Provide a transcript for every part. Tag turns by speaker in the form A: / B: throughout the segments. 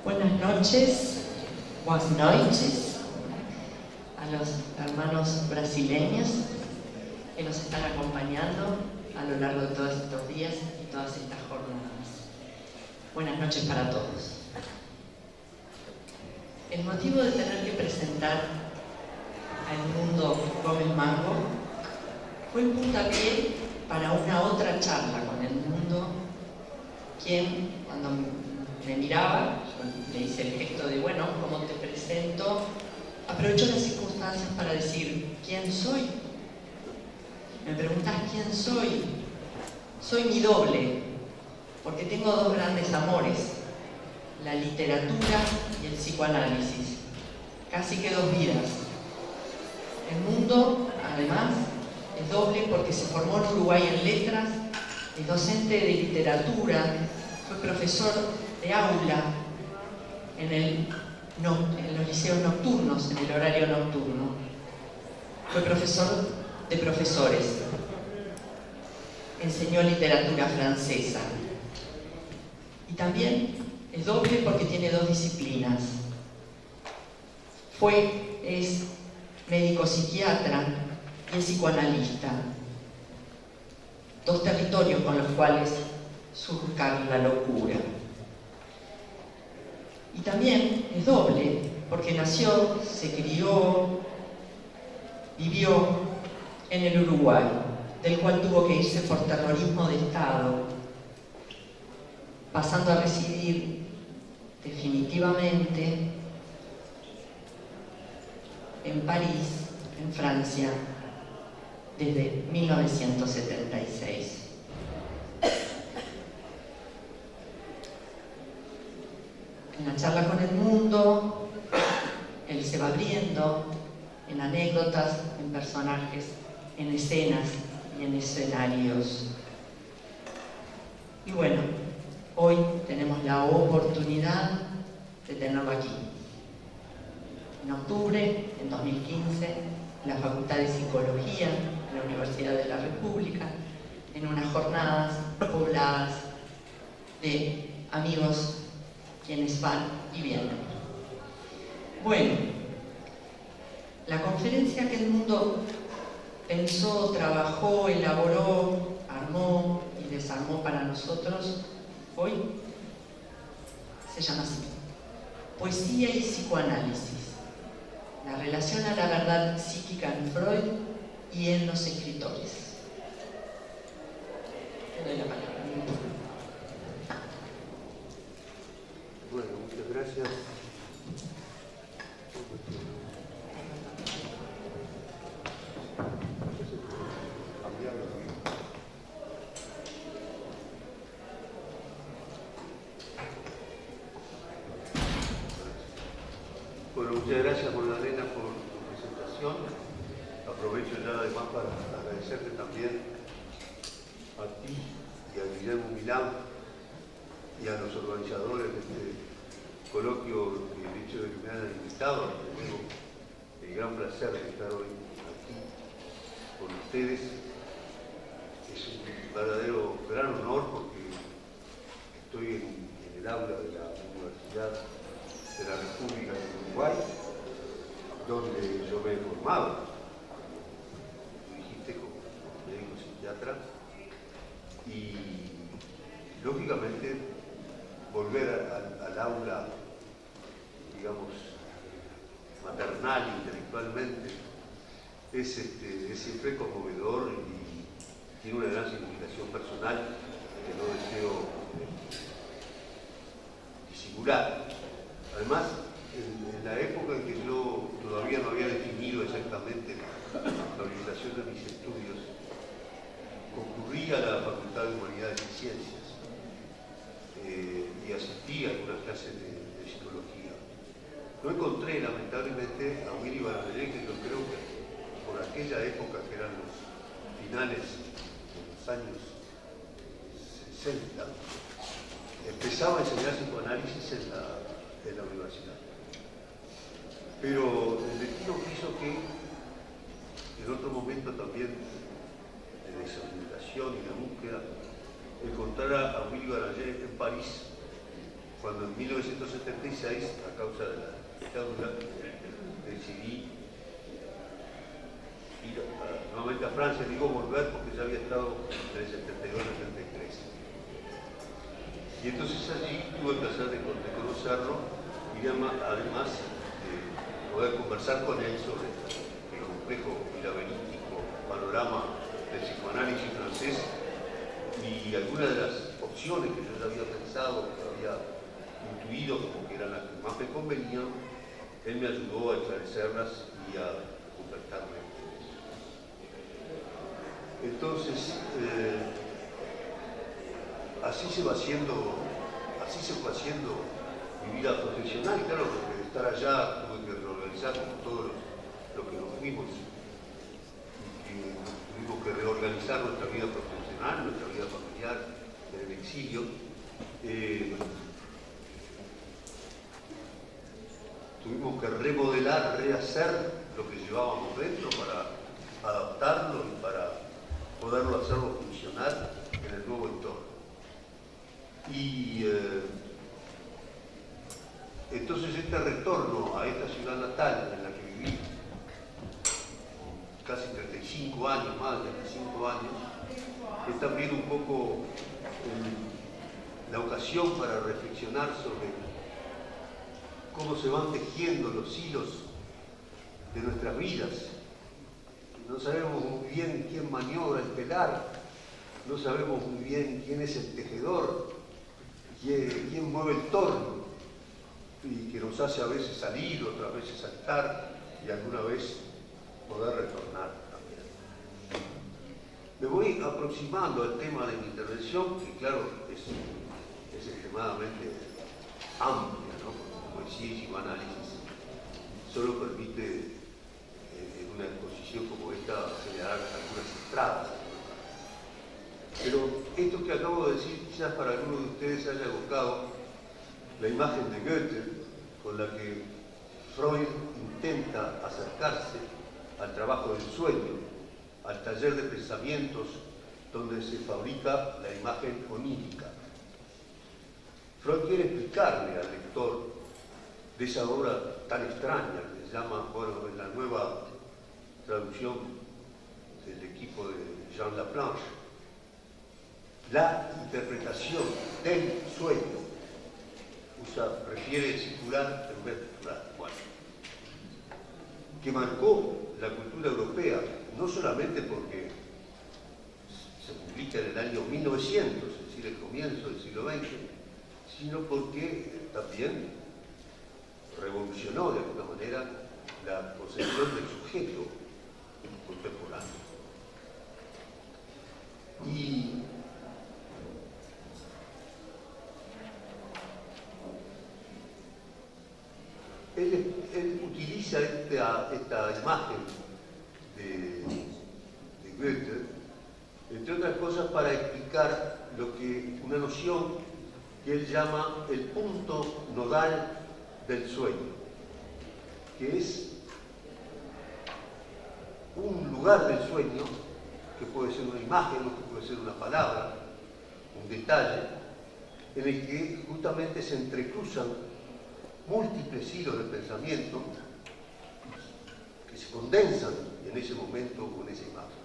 A: Buenas noches, buenas noches a los hermanos brasileños que nos están acompañando a lo largo de todos estos días y todas estas jornadas. Buenas noches para todos. El motivo de tener que presentar a Edmundo Gómez Mango fue el puntapié para una otra charla con Edmundo, quien cuando me miraba, yo le hice el gesto de, bueno, ¿cómo te presento? Aprovechó las circunstancias para decir, ¿quién soy? Me preguntás quién soy. Soy mi doble, porque tengo dos grandes amores, la literatura y el psicoanálisis. Casi que dos vidas. Edmundo, además, es doble porque se formó en Uruguay en letras, es docente de literatura, fue profesor de aula en los liceos nocturnos, en el horario nocturno. Fue profesor de profesores. Enseñó literatura francesa. Y también es doble porque tiene dos disciplinas. Es médico psiquiatra y es psicoanalista. Dos territorios con los cuales surcar la locura. Y también es doble porque nació, se crió, vivió en el Uruguay, del cual tuvo que irse por terrorismo de Estado, pasando a residir definitivamente en París, en Francia, desde 1976. En la charla con Edmundo, él se va abriendo en anécdotas, en personajes, en escenas y en escenarios. Y bueno, hoy tenemos la oportunidad de tenerlo aquí. En octubre, en 2015, en la Facultad de Psicología de la Universidad de la República, en unas jornadas pobladas de amigos quienes van y vienen. Bueno, la conferencia que Edmundo pensó, trabajó, elaboró, armó y desarmó para nosotros hoy se llama así: Poesía y psicoanálisis, la relación a la verdad psíquica en Freud y en los escritores. Te doy la palabra.
B: Bueno, muchas gracias. Bueno, muchas gracias, Magdalena, por tu presentación. Aprovecho ya además para agradecerte también a ti y a Guillermo Milán y a los organizadores de este coloquio, el hecho de que me hayan invitado. Tengo el gran placer de estar hoy aquí con ustedes. Es un verdadero gran honor porque estoy en el aula de la Universidad de la República de Uruguay, donde yo me he formado, como dijiste, como médico psiquiatra, y lógicamente volver al aula, digamos, maternal intelectualmente es siempre conmovedor y tiene una gran significación personal que no deseo disimular. Además, en la época en que yo todavía no había definido exactamente la orientación de mis estudios, concurrí a la Facultad de Humanidades y Ciencias y asistí a algunas clases de psicología. No encontré, lamentablemente, a Willy Barnabé, que yo creo que por aquella época, que eran los finales de los años 60, empezaba a enseñar psicoanálisis en la universidad. Pero el destino quiso que en otro momento también de desorientación y de búsqueda encontrara a Willy Barnabé en París cuando en 1976, a causa de la dictadura, decidí ir nuevamente a Francia, digo volver porque ya había estado en el 72 al 73. Y entonces allí tuve el placer de conocerlo y además de poder conversar con él sobre el complejo y laberístico panorama del psicoanálisis francés y algunas de las opciones que yo ya había pensado, que había intuido como que eran las que más me convenían. Él me ayudó a esclarecerlas y a completarme. Entonces, así se fue haciendo mi vida profesional. Claro, porque estar allá tuve que reorganizar como todos los que nos fuimos. Y tuvimos que reorganizar nuestra vida profesional, nuestra vida familiar en el exilio. Tuvimos que remodelar, rehacer lo que llevábamos dentro para adaptarlo y para poderlo hacerlo funcionar en el nuevo entorno. Y entonces este retorno a esta ciudad natal en la que viví casi 35 años, más de 35 años, es también un poco la ocasión para reflexionar sobre cómo se van tejiendo los hilos de nuestras vidas. No sabemos muy bien quién maniobra el telar, no sabemos muy bien quién es el tejedor, quién mueve el torno, y que nos hace a veces salir, otras veces saltar, y alguna vez poder retornar también. Me voy aproximando al tema de mi intervención, que claro, es extremadamente amplia, ¿no? Poesía y psicoanálisis solo permite en una exposición como esta generar algunas entradas. Pero esto que acabo de decir quizás para algunos de ustedes haya evocado la imagen de Goethe con la que Freud intenta acercarse al trabajo del sueño, al taller de pensamientos donde se fabrica la imagen onírica. Freud quiere explicarle al lector de esa obra tan extraña que se llama, bueno, en la nueva traducción del equipo de Jean Laplanche, la interpretación del sueño, prefiere circular en vez de plural, bueno, que marcó la cultura europea, no solamente porque se publica en el año 1900, es decir, el comienzo del siglo XX, sino porque también revolucionó de alguna manera la concepción del sujeto contemporáneo. Y él utiliza esta imagen de Goethe, entre otras cosas, para explicar una noción que él llama el punto nodal del sueño, que es un lugar del sueño que puede ser una imagen o que puede ser una palabra, un detalle, en el que justamente se entrecruzan múltiples hilos de pensamiento que se condensan en ese momento o en esa imagen.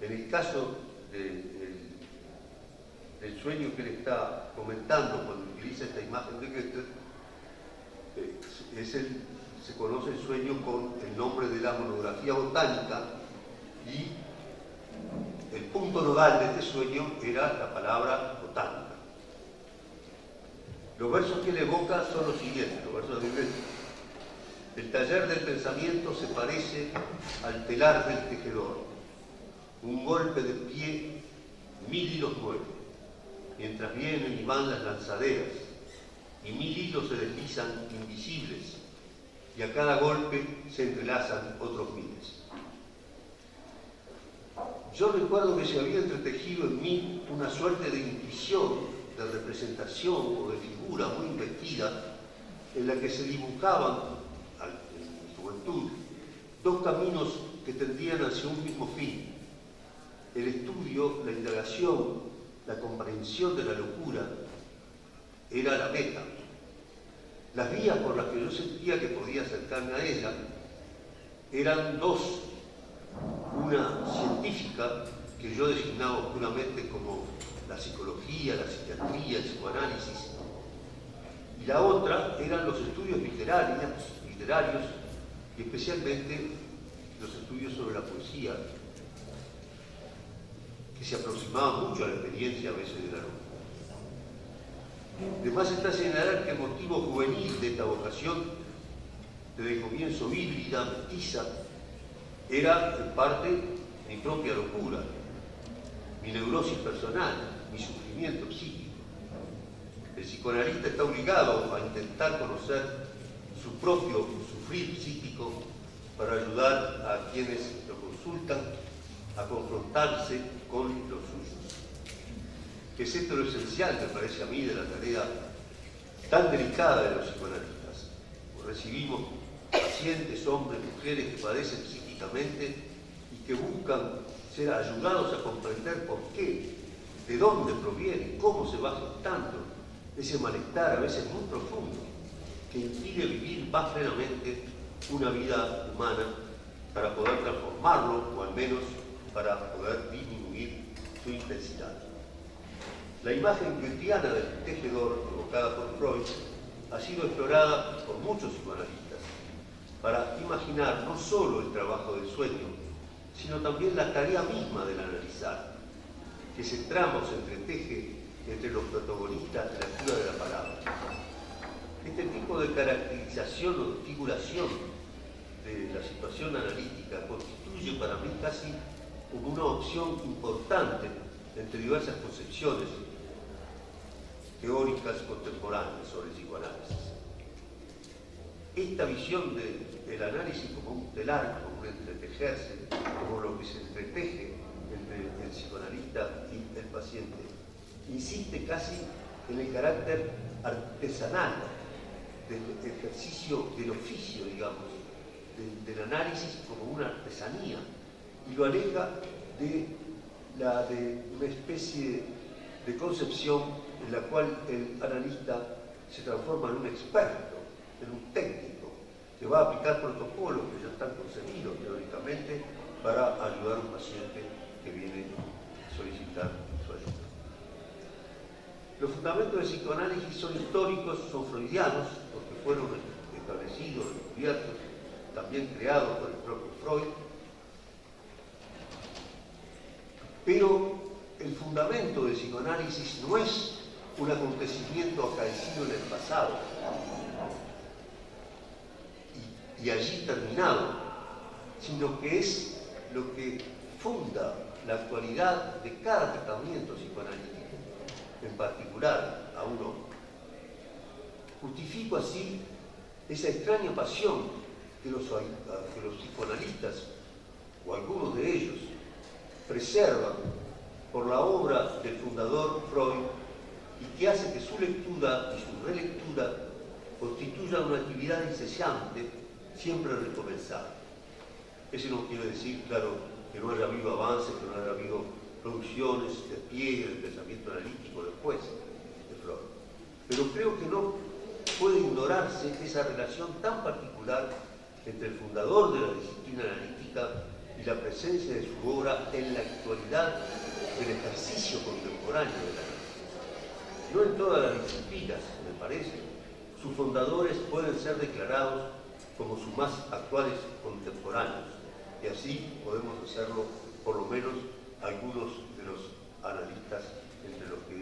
B: En el caso del sueño que él está comentando cuando utiliza esta imagen de Goethe, se conoce el sueño con el nombre de la monografía botánica, y el punto nodal de este sueño era la palabra botánica. Los versos que él evoca son los siguientes, los versos de Goethe. El taller del pensamiento se parece al telar del tejedor. Un golpe de pie, 1000 hilos mueve, mientras vienen y van las lanzaderas, y 1000 hilos se deslizan invisibles, y a cada golpe se entrelazan otros miles. Yo recuerdo que se había entretejido en mí una suerte de intuición, de representación o de figura muy investida, en la que se dibujaban, en mi juventud, dos caminos que tendían hacia un mismo fin: el estudio, la indagación, la comprensión de la locura era la meta, Las vías por las que yo sentía que podía acercarme a ella eran dos. Una científica, que yo designaba oscuramente como la psicología, la psiquiatría, el psicoanálisis, y la otra eran los estudios literarios y especialmente los estudios sobre la poesía, que se aproximaban mucho a la experiencia a veces de la luz. De más está señalar que el motivo juvenil de esta vocación, desde el comienzo híbrida, mestiza, era en parte mi propia locura, mi neurosis personal, mi sufrimiento psíquico. El psicoanalista está obligado a intentar conocer su propio sufrir psíquico para ayudar a quienes lo consultan a confrontarse con los suyos. Es esto lo esencial, me parece a mí, de la tarea tan delicada de los psicoanalistas. Recibimos pacientes, hombres, mujeres que padecen psíquicamente y que buscan ser ayudados a comprender por qué, de dónde proviene, cómo se va gestando ese malestar a veces muy profundo que impide vivir más plenamente una vida humana para poder transformarlo o al menos para poder disminuir su intensidad. La imagen goetheana del tejedor evocada por Freud ha sido explorada por muchos psicoanalistas para imaginar no solo el trabajo del sueño, sino también la tarea misma del analizar, que se trama o se entreteje entre los protagonistas de la lectura de la palabra. Este tipo de caracterización o de figuración de la situación analítica constituye para mí casi como una opción importante entre diversas concepciones teóricas contemporáneas sobre el psicoanálisis. Esta visión del análisis como un telar, como un entretejerse, como lo que se entreteje entre el psicoanalista y el paciente, insiste casi en el carácter artesanal del ejercicio del oficio, digamos, del análisis como una artesanía, y lo aleja de una especie de concepción en la cual el analista se transforma en un experto, en un técnico, que va a aplicar protocolos que ya están concebidos teóricamente para ayudar a un paciente que viene a solicitar su ayuda. Los fundamentos del psicoanálisis son históricos, son freudianos, porque fueron establecidos, descubiertos, también creados por el propio Freud, pero el fundamento del psicoanálisis no es un acontecimiento acaecido en el pasado y allí terminado, sino que es lo que funda la actualidad de cada tratamiento psicoanalítico, en particular a un hombre. Justifico así esa extraña pasión que los psicoanalistas, o algunos de ellos, preservan por la obra del fundador Freud y que hace que su lectura y su relectura constituyan una actividad incesante, siempre recomenzada. Eso no quiere decir, claro, que no haya habido avances, que no haya habido producciones, despliegue del pensamiento analítico después de Freud. Pero creo que no puede ignorarse esa relación tan particular entre el fundador de la disciplina analítica y la presencia de su obra en la actualidad del ejercicio contemporáneo de la analítica. No en todas las disciplinas, me parece, sus fundadores pueden ser declarados como sus más actuales contemporáneos, y así podemos hacerlo por lo menos algunos de los analistas entre los que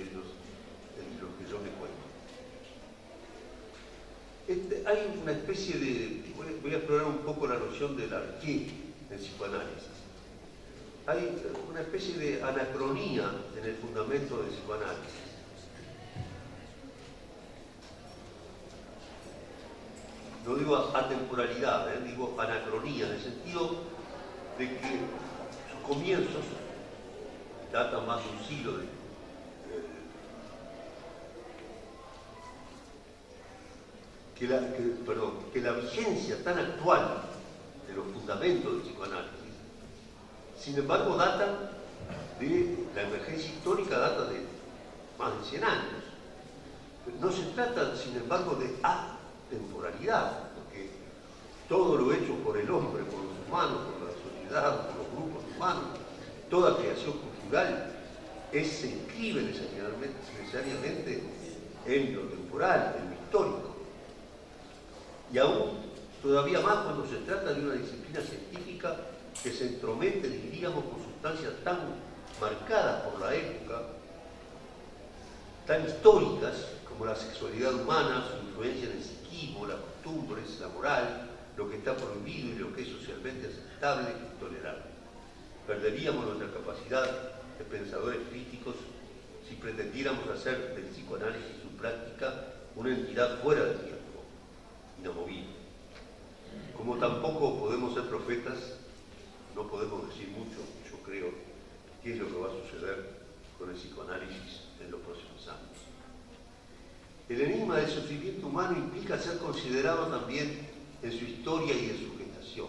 B: yo me cuento. Hay una especie de, voy a explorar un poco la noción del arqué del psicoanálisis. Hay una especie de anacronía en el fundamento del psicoanálisis. No digo atemporalidad, digo anacronía, en el sentido de que sus comienzos datan más de un siglo que la vigencia tan actual de los fundamentos del psicoanálisis, sin embargo, datan de la emergencia histórica, data de más de 100 años. No se trata, sin embargo, de temporalidad, porque todo lo hecho por el hombre, por los humanos, por la sociedad, por los grupos humanos, toda creación cultural se inscribe necesariamente en lo temporal, en lo histórico. Y aún todavía más cuando se trata de una disciplina científica que se entromete, diríamos, con sustancias tan marcadas por la época, tan históricas como la sexualidad humana, su influencia en el psiquismo, las costumbres, la moral, lo que está prohibido y lo que es socialmente aceptable y tolerable. Perderíamos nuestra capacidad de pensadores críticos si pretendiéramos hacer del psicoanálisis su práctica una entidad fuera del tiempo, inamovible. Como tampoco podemos ser profetas, no podemos decir mucho, yo creo, qué es lo que va a suceder con el psicoanálisis en los próximos años. El enigma del sufrimiento humano implica ser considerado también en su historia y en su gestación.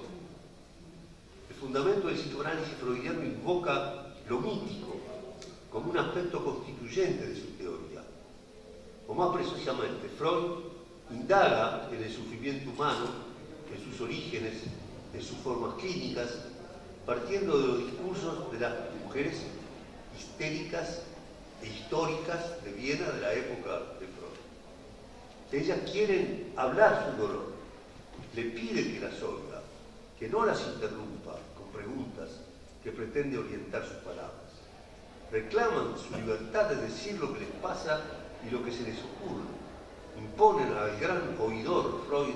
B: El fundamento del psicoanálisis freudiano invoca lo mítico como un aspecto constituyente de su teoría. O más precisamente, Freud indaga en el sufrimiento humano, en sus orígenes, en sus formas clínicas, partiendo de los discursos de las mujeres histéricas e históricas de Viena de la época de Freud. Ellas quieren hablar su dolor, le piden que las oiga, que no las interrumpa con preguntas que pretende orientar sus palabras. Reclaman su libertad de decir lo que les pasa y lo que se les ocurre. Imponen al gran oidor Freud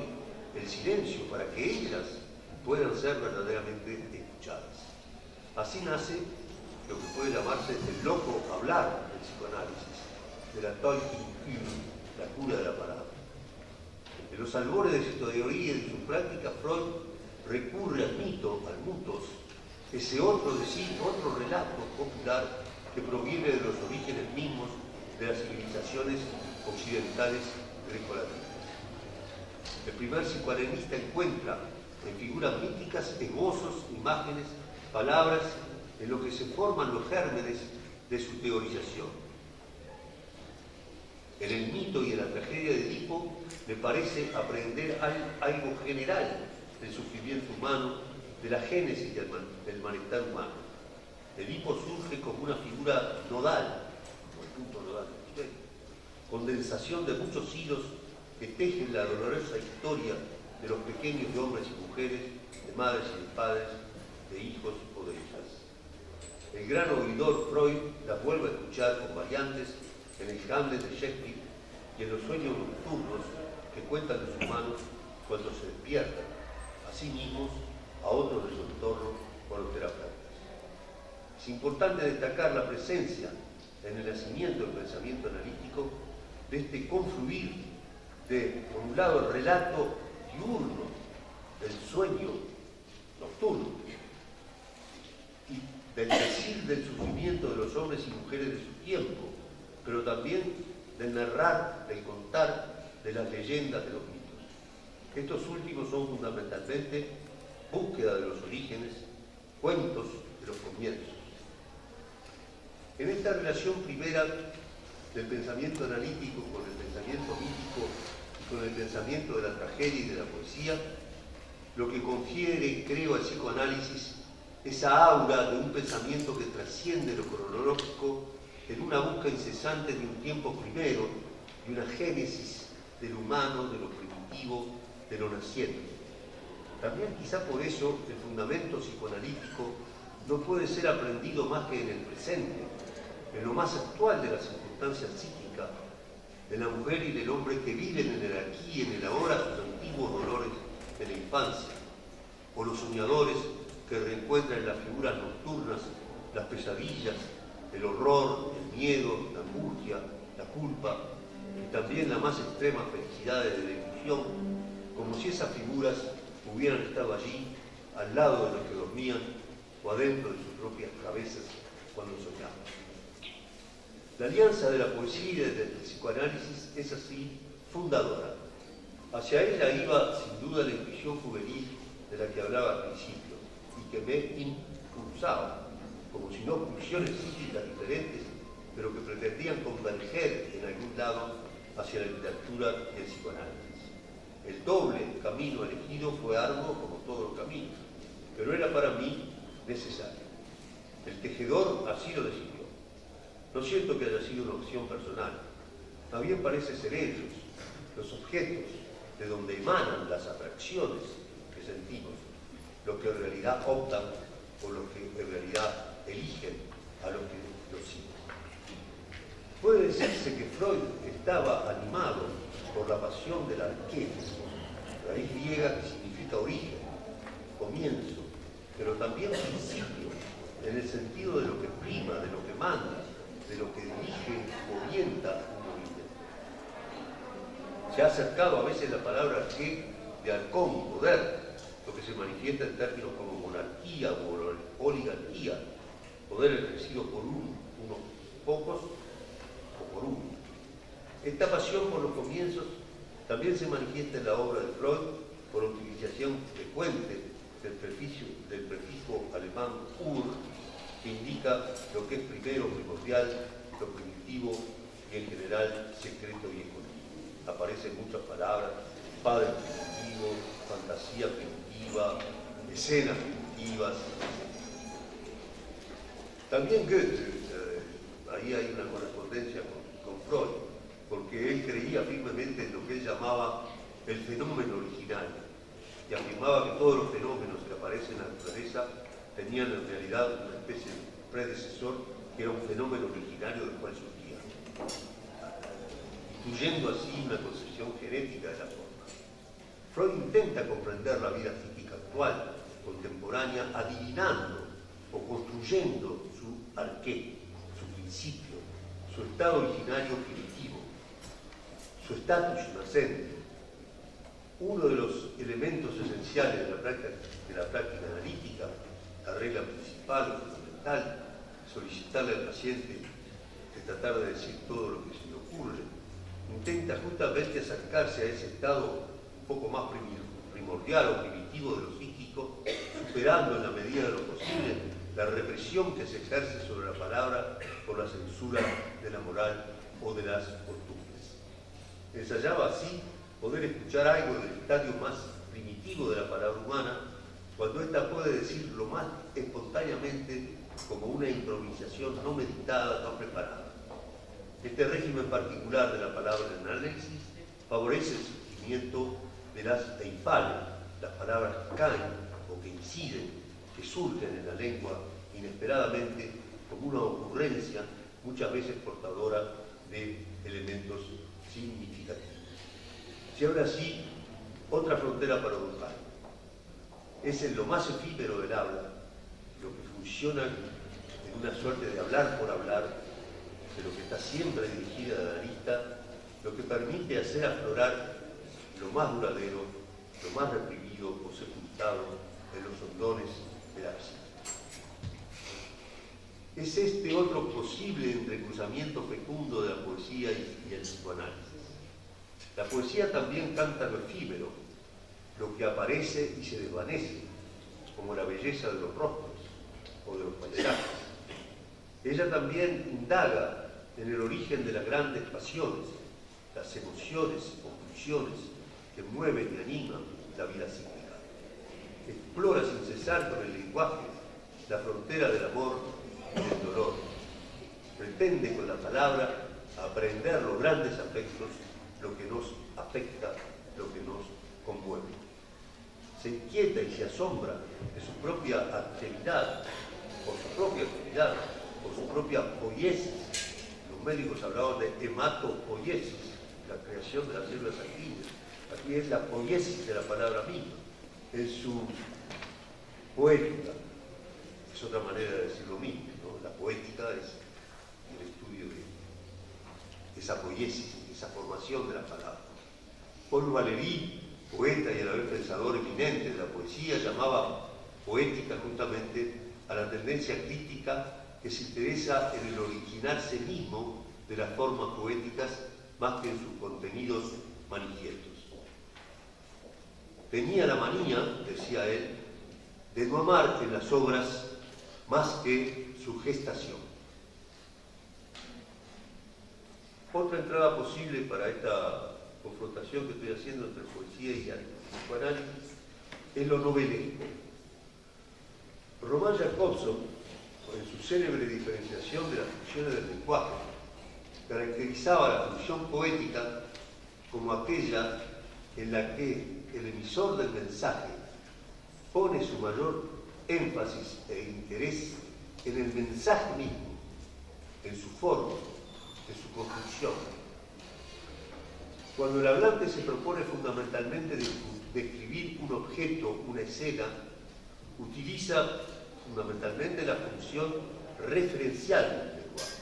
B: el silencio para que ellas puedan ser verdaderamente escuchadas. Así nace lo que puede llamarse el loco hablar del psicoanálisis, de la Tollkühn, la cura de la palabra. En los albores de su teoría y de su práctica, Freud recurre al mito, al mutos, ese otro relato popular que proviene de los orígenes mismos de las civilizaciones occidentales grecolatinas. El primer psicoanalista encuentra en figuras míticas esbozos, imágenes, palabras, en lo que se forman los gérmenes de su teorización. En el mito y en la tragedia de Edipo me parece aprender algo general del sufrimiento humano, de la génesis del malestar humano. Edipo surge como una figura nodal, como el punto nodal, condensación de muchos hilos que tejen la dolorosa historia de los pequeños de hombres y mujeres, de madres y de padres, de hijos o de hijas. El gran oidor Freud las vuelve a escuchar con variantes en el Hamlet de Shakespeare y en los sueños nocturnos que cuentan los humanos cuando se despiertan, a sí mismos, a otros de su entorno o a los terapeutas. Es importante destacar la presencia en el nacimiento del pensamiento analítico de este confluir de, por un lado, el relato diurno del sueño nocturno y del decir del sufrimiento de los hombres y mujeres de su tiempo, pero también del narrar, del contar de las leyendas de los mitos. Estos últimos son fundamentalmente búsqueda de los orígenes, cuentos de los comienzos. En esta relación primera del pensamiento analítico con el pensamiento mítico y con el pensamiento de la tragedia y de la poesía, lo que confiere, creo, al psicoanálisis esa aura de un pensamiento que trasciende lo cronológico en una búsqueda incesante de un tiempo primero, de una génesis del humano, de lo primitivo, de lo naciente. También quizá por eso el fundamento psicoanalítico no puede ser aprendido más que en el presente, en lo más actual de las circunstancias psíquicas de la mujer y del hombre que viven en el aquí y en el ahora sus antiguos dolores de la infancia, o los soñadores que reencuentran en las figuras nocturnas las pesadillas, el horror, el miedo, la angustia, la culpa y también la más extrema felicidad de la ilusión, como si esas figuras hubieran estado allí, al lado de los que dormían o adentro de sus propias cabezas cuando soñaban. La alianza de la poesía y del psicoanálisis es así fundadora. Hacia ella iba sin duda la intuición juvenil de la que hablaba al principio y que me impulsaba, como si no pulsiones psíquicas diferentes, pero que pretendían converger en algún lado hacia la literatura y el psicoanálisis. El doble camino elegido fue arduo como todos los caminos, pero era para mí necesario. El tejedor así lo decidió. No siento que haya sido una opción personal. Más bien parece ser ellos, los objetos de donde emanan las atracciones que sentimos, los que en realidad optan o los que en realidad eligen a los que los siguen. Puede decirse que Freud estaba animado por la pasión del arqué, raíz griega que significa origen, comienzo, pero también principio, en el sentido de lo que prima, de lo que manda, de lo que dirige o orienta un movimiento. Se ha acercado a veces la palabra arqué de halcón, poder, lo que se manifiesta en términos como monarquía o oligarquía, poder ejercido por unos pocos o por uno. Esta pasión por los comienzos también se manifiesta en la obra de Freud por la utilización frecuente del prefijo alemán ur, que indica lo que es primero, primordial, lo primitivo y en general secreto y escondido. Aparecen muchas palabras: padre primitivo, fantasía primitiva, escenas primitivas. También Goethe, ahí hay una correspondencia con Freud, porque él creía firmemente en lo que él llamaba el fenómeno originario, y afirmaba que todos los fenómenos que aparecen en la naturaleza tenían en realidad una especie de predecesor que era un fenómeno originario del cual surgía, incluyendo así una concepción genética de la forma. Freud intenta comprender la vida psíquica actual, contemporánea, adivinando o construyendo su arqué, su principio, su estado originario primitivo, su estatus nacente. Uno de los elementos esenciales de la práctica analítica, la regla principal o fundamental, solicitarle al paciente de tratar de decir todo lo que se le ocurre, intenta justamente acercarse a ese estado un poco más primordial o primitivo de lo psíquico, superando en la medida de lo posible la represión que se ejerce sobre la palabra por la censura de la moral o de las costumbres. Ensayaba así poder escuchar algo del estadio más primitivo de la palabra humana, cuando ésta puede decir lo más espontáneamente como una improvisación no meditada, no preparada. Este régimen particular de la palabra en análisis favorece el surgimiento de las eifales, las palabras que caen o que inciden, que surgen en la lengua inesperadamente como una ocurrencia, muchas veces portadora de elementos significativos. Se abre así otra frontera paradoxal. Es en lo más efímero del habla, lo que funciona en una suerte de hablar por hablar, de lo que está siempre dirigida a la arista, lo que permite hacer aflorar lo más duradero, lo más reprimido o sepultado de los hondones de la psique. Es este otro posible entrecruzamiento fecundo de la poesía y el psicoanálisis. La poesía también canta lo efímero, lo que aparece y se desvanece, como la belleza de los rostros o de los paisajes. Ella también indaga en el origen de las grandes pasiones, las emociones o pulsiones que mueven y animan la vida psíquica. Explora sin cesar con el lenguaje la frontera del amor y del dolor. Pretende con la palabra aprender los grandes afectos, lo que nos afecta, lo que nos conmueve. Se inquieta y se asombra de su propia actividad, por su propia poiesis. Los médicos hablaban de hematopoiesis, la creación de las células sanguíneas. Aquí es la poiesis de la palabra misma, es su poética. Es otra manera de decir lo mismo, ¿no? La poética es el estudio de esa poiesis, esa formación de la palabra. Paul Valéry, poeta y a la vez pensador eminente de la poesía, llamaba poética justamente a la tendencia crítica que se interesa en el originarse mismo de las formas poéticas más que en sus contenidos manifiestos. Tenía la manía, decía él, de no amar en las obras más que su gestación. Otra entrada posible para esta confrontación que estoy haciendo entre poesía y psicoanálisis es lo novelesco. Roman Jakobson, en su célebre diferenciación de las funciones del lenguaje, caracterizaba la función poética como aquella en la que el emisor del mensaje pone su mayor énfasis e interés en el mensaje mismo, en su forma, en su construcción. Cuando el hablante se propone fundamentalmente describir un objeto, una escena, utiliza fundamentalmente la función referencial del lenguaje.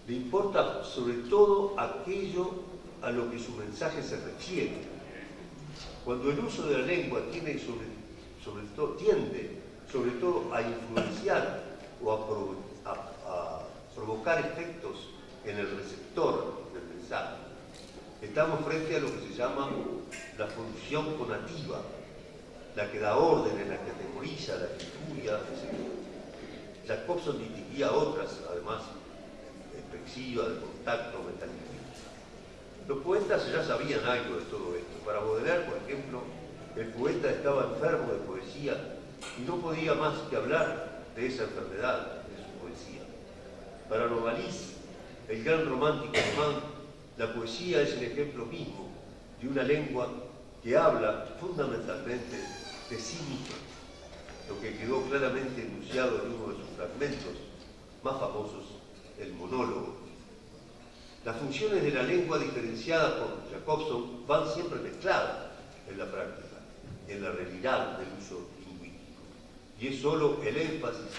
B: Le importa sobre todo aquello a lo que su mensaje se refiere. Cuando el uso de la lengua tiende sobre todo a influenciar o a provocar efectos en el receptor del mensaje, estamos frente a lo que se llama la función conativa, la que da orden, la que atemoriza, la que estudia, etc. Jakobson distinguía otras, además, expresiva, de contacto, metafísica. Los poetas ya sabían algo de todo esto. Para Baudelaire, por ejemplo, el poeta estaba enfermo de poesía y no podía más que hablar de esa enfermedad, de su poesía. Para Novalis, el gran romántico alemán, la poesía es el ejemplo mismo de una lengua que habla fundamentalmente de sí misma, lo que quedó claramente enunciado en uno de sus fragmentos más famosos, el monólogo. Las funciones de la lengua diferenciadas por Jakobson van siempre mezcladas en la práctica, en la realidad del uso lingüístico. Y es solo el énfasis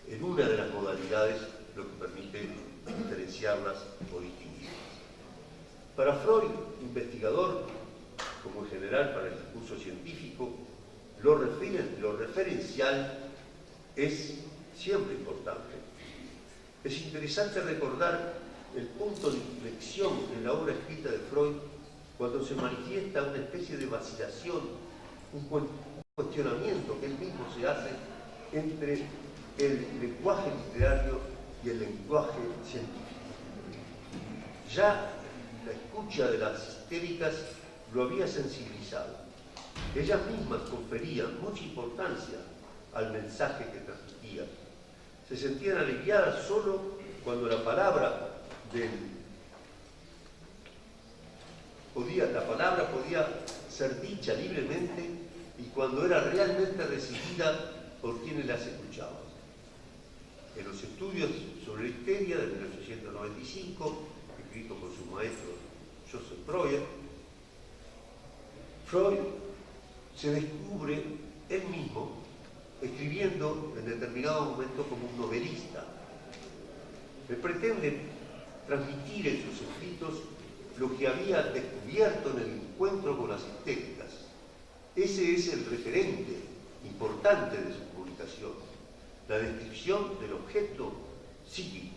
B: en una de las modalidades lo que permite diferenciarlas o distinguirlas. Para Freud, investigador, como en general para el discurso científico, lo referencial es siempre importante. Es interesante recordar el punto de inflexión en la obra escrita de Freud cuando se manifiesta una especie de vacilación, un cuestionamiento que él mismo se hace entre el lenguaje literario y el lenguaje científico. Ya la escucha de las histéricas lo había sensibilizado. Ellas mismas conferían mucha importancia al mensaje que transmitían. Se sentían aliviadas solo cuando la palabra podía ser dicha libremente y cuando era realmente recibida por quienes las escuchaban. En los estudios sobre la histeria de 1895, escrito por su maestro Joseph Breuer, Freud se descubre él mismo escribiendo en determinado momento como un novelista. Él pretende transmitir en sus escritos lo que había descubierto en el encuentro con las histéricas. Ese es el referente importante de su publicación, la descripción del objeto psíquico.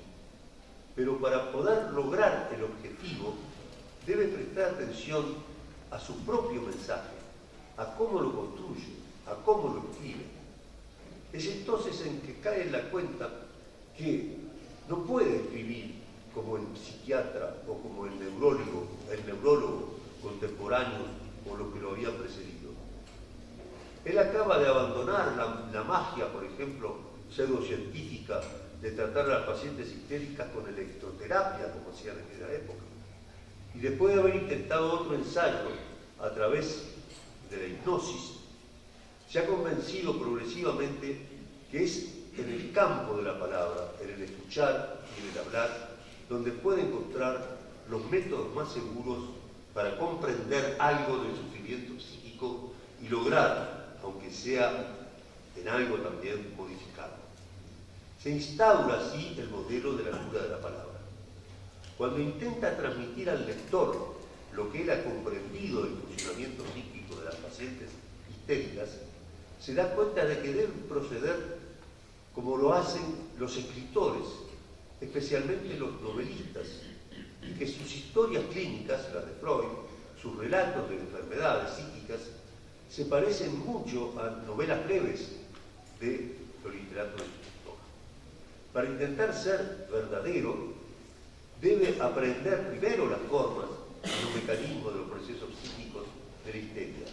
B: Pero para poder lograr el objetivo, debe prestar atención a su propio mensaje, a cómo lo construye, a cómo lo escribe. Es entonces en que cae en la cuenta que no puede escribir como el psiquiatra o como el neurólogo contemporáneo o lo que lo había precedido. Él acaba de abandonar la magia, por ejemplo, pseudocientífica, de tratar a las pacientes histéricas con electroterapia, como hacían en aquella época. Y después de haber intentado otro ensayo a través de la hipnosis, se ha convencido progresivamente que es en el campo de la palabra, en el escuchar y en el hablar, donde puede encontrar los métodos más seguros para comprender algo del sufrimiento psíquico y lograr, aunque sea en algo también modificado. Se instaura así el modelo de la cura de la palabra. Cuando intenta transmitir al lector lo que él ha comprendido del funcionamiento psíquico de las pacientes histéricas, se da cuenta de que deben proceder como lo hacen los escritores, especialmente los novelistas, y que sus historias clínicas, las de Freud, sus relatos de enfermedades psíquicas, se parecen mucho a novelas breves de los literatos de su época. Para intentar ser verdadero, debe aprender primero las formas y los mecanismos de los procesos psíquicos de la histeria.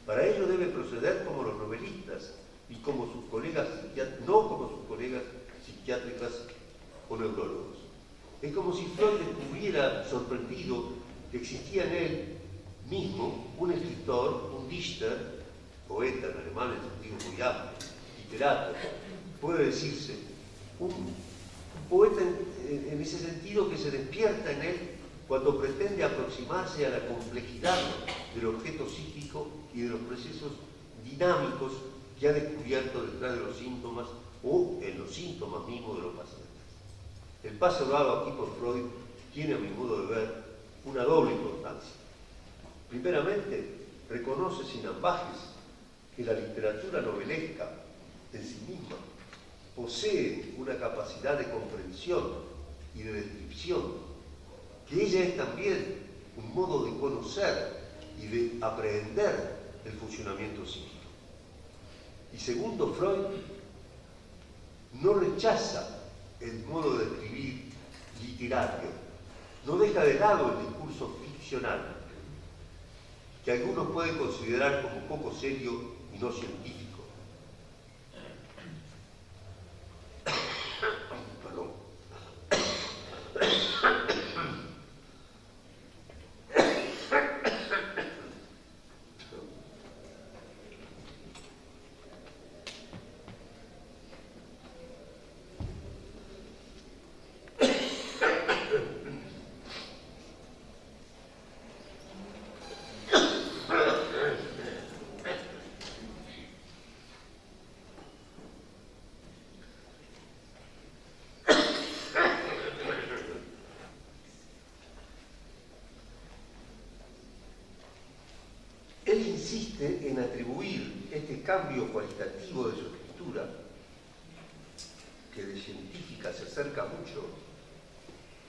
B: Para ello debe proceder como los novelistas y como sus colegas no como sus colegas psiquiátricas o neurólogos. Es como si Freud descubriera, sorprendido, que existía en él mismo un escritor, un Dichter, poeta en alemán en sentido muy amplio, literato, puede decirse, un poeta en ese sentido que se despierta en él cuando pretende aproximarse a la complejidad del objeto psíquico y de los procesos dinámicos que ha descubierto detrás de los síntomas o en los síntomas mismos de los pacientes. El paso dado aquí por Freud tiene, a mi modo de ver, una doble importancia. Primeramente, reconoce sin ambajes que la literatura novelesca en sí misma posee una capacidad de comprensión y de descripción, que ella es también un modo de conocer y de aprehender el funcionamiento psíquico. Y segundo, Freud no rechaza el modo de escribir literario, no deja de lado el discurso ficcional, que algunos pueden considerar como poco serio y no científico. Perdón. Él insiste en atribuir este cambio cualitativo de su escritura, que de científica se acerca mucho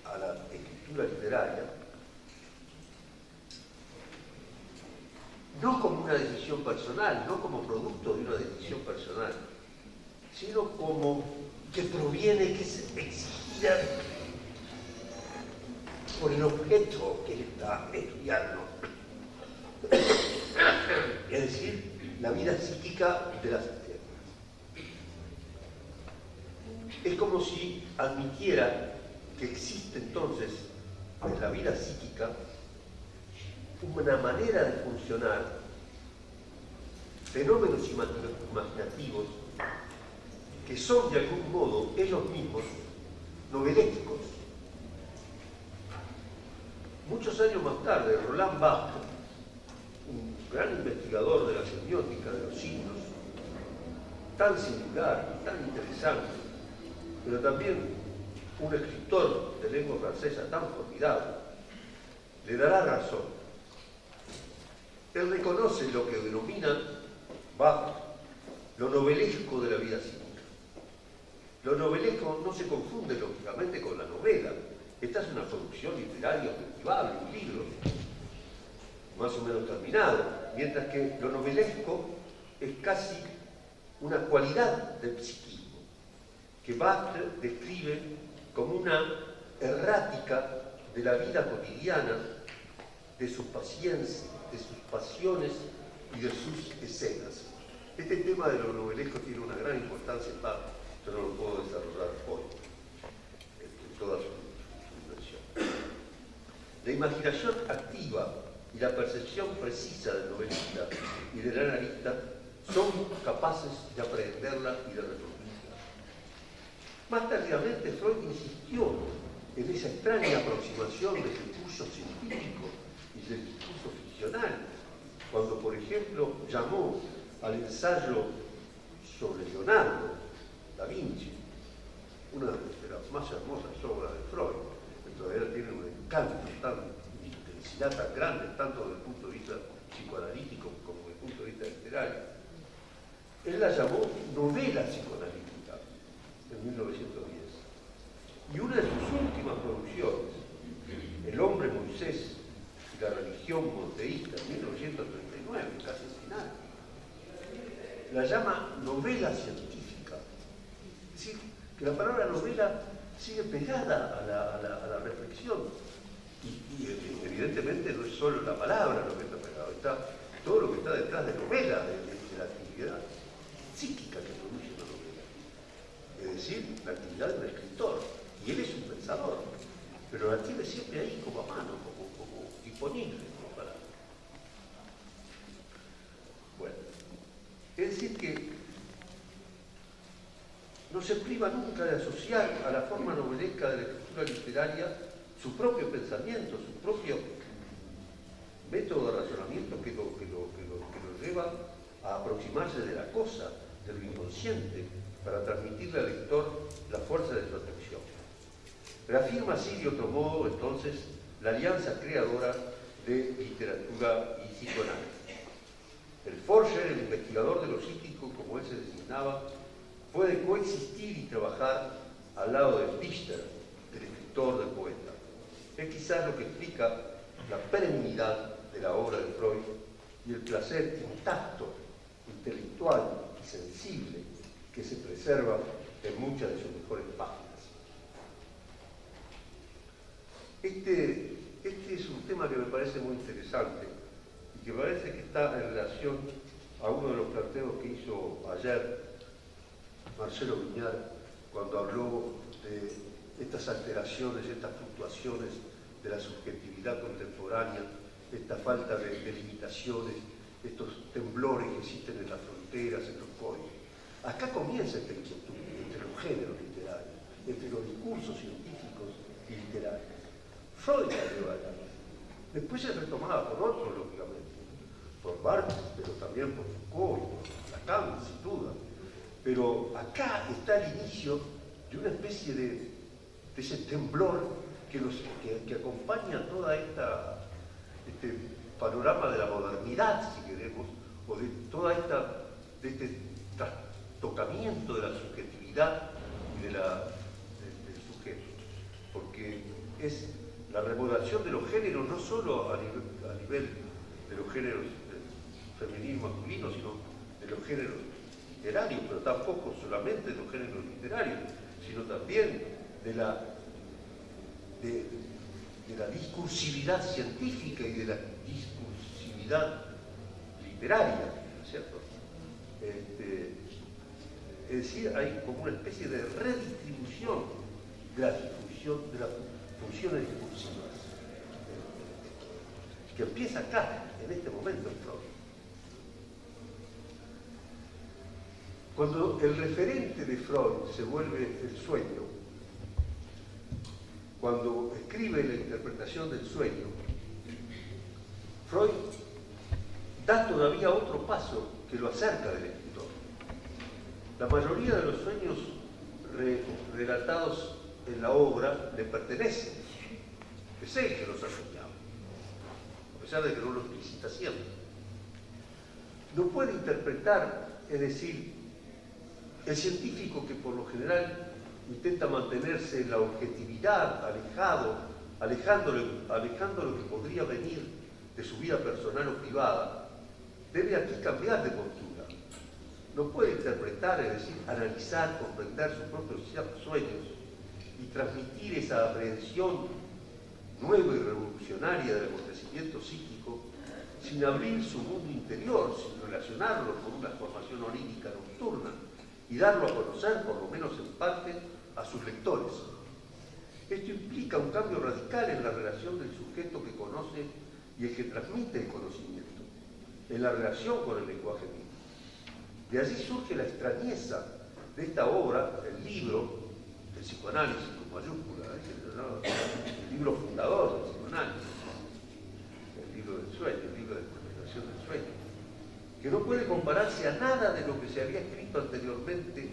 B: a la escritura literaria, no como una decisión personal, no como producto de una decisión personal, sino como que proviene, que es exigida por el objeto que él está estudiando. Es decir, la vida psíquica de las estrellas. Es como si admitiera que existe entonces en la vida psíquica una manera de funcionar, fenómenos imaginativos que son de algún modo ellos mismos novelescos. Muchos años más tarde, Roland Barthes, un gran investigador de la semiótica de los signos, tan singular, tan interesante, pero también un escritor de lengua francesa tan formidable, le dará razón. Él reconoce lo que denomina Barthes lo novelesco de la vida psíquica. Lo novelesco no se confunde lógicamente con la novela. Esta es una producción literaria objetivable, un libro más o menos terminado, mientras que lo novelesco es casi una cualidad del psiquismo, que Barthes describe como una errática de la vida cotidiana, de sus pasiones y de sus escenas. Este tema de lo novelesco tiene una gran importancia en Barthes, yo no lo puedo desarrollar hoy, en toda su dimensión. La imaginación activa y la percepción precisa del novelista y del analista son capaces de aprenderla y de reproducirla. Más tardíamente, Freud insistió en esa extraña aproximación del discurso científico y del discurso ficcional, cuando, por ejemplo, llamó al ensayo sobre Leonardo da Vinci, una de las más hermosas obras de Freud, que todavía tiene un encanto tan intensidad tan grande, tanto desde el punto de vista psicoanalítico como desde el punto de vista literario. Él la llamó novela psicoanalítica en 1910. Y una de sus últimas producciones, El hombre Moisés y la religión monoteísta, en 1939, casi al final, la llama novela científica. Es decir, que la palabra novela sigue pegada a la reflexión. Y evidentemente no es solo la palabra lo que está pegado, está todo lo que está detrás de novela, de la actividad psíquica que produce una novela. Es decir, la actividad de un escritor. Y él es un pensador, pero la tiene siempre ahí como a mano, como disponible como para. Bueno, es decir que no se priva nunca de asociar a la forma novelesca de la escritura literaria su propio pensamiento, su propio método de razonamiento que lo lleva a aproximarse de la cosa, de lo inconsciente, para transmitirle al lector la fuerza de su atención. Reafirma así, de otro modo, entonces, la alianza creadora de literatura y psicoanálisis. El Forscher, el investigador de lo psíquico, como él se designaba, puede coexistir y trabajar al lado del Dichter, del escritor, del poeta. Es quizás lo que explica la perennidad de la obra de Freud y el placer intacto, intelectual y sensible que se preserva en muchas de sus mejores páginas. Este es un tema que me parece muy interesante y que parece que está en relación a uno de los planteos que hizo ayer Marcelo Viñar cuando habló de estas alteraciones, estas fluctuaciones de la subjetividad contemporánea, esta falta de limitaciones, estos temblores que existen en las fronteras, en los códigos. Acá comienza esta inquietud entre los géneros literarios, entre los discursos científicos y literarios. Freud la lleva allá. Después es retomada por otros, lógicamente, por Barthes, pero también por Foucault y por Lacan, sin duda. Pero acá está el inicio de una especie de ese temblor que acompaña toda este panorama de la modernidad, si queremos, o de toda de este trastocamiento de la subjetividad y del sujeto. Porque es la remodelación de los géneros, no solo a nivel de los géneros femenino y masculino, sino de los géneros literarios, pero tampoco solamente de los géneros literarios, sino también de la discursividad científica y de la discursividad literaria, ¿no es cierto? Es decir, hay como una especie de redistribución de las funciones discursivas, que empieza acá, en este momento en Freud. Cuando el referente de Freud se vuelve el sueño, cuando escribe la interpretación del sueño, Freud da todavía otro paso que lo acerca del escritor. La mayoría de los sueños relatados en la obra le pertenecen. Es él que los ha soñado, a pesar de que no lo explicita siempre. No puede interpretar, es decir, el científico que por lo general intenta mantenerse en la objetividad, alejando lo que podría venir de su vida personal o privada, debe aquí cambiar de postura. No puede interpretar, es decir, analizar, comprender sus propios sueños y transmitir esa aprehensión nueva y revolucionaria del acontecimiento psíquico sin abrir su mundo interior, sin relacionarlo con una formación onírica nocturna y darlo a conocer, por lo menos en parte, a sus lectores. Esto implica un cambio radical en la relación del sujeto que conoce y el que transmite el conocimiento, en la relación con el lenguaje mismo. De allí surge la extrañeza de esta obra, el libro del psicoanálisis con mayúscula, el libro fundador del psicoanálisis, el libro del sueño, el libro de interpretación del sueño, que no puede compararse a nada de lo que se había escrito anteriormente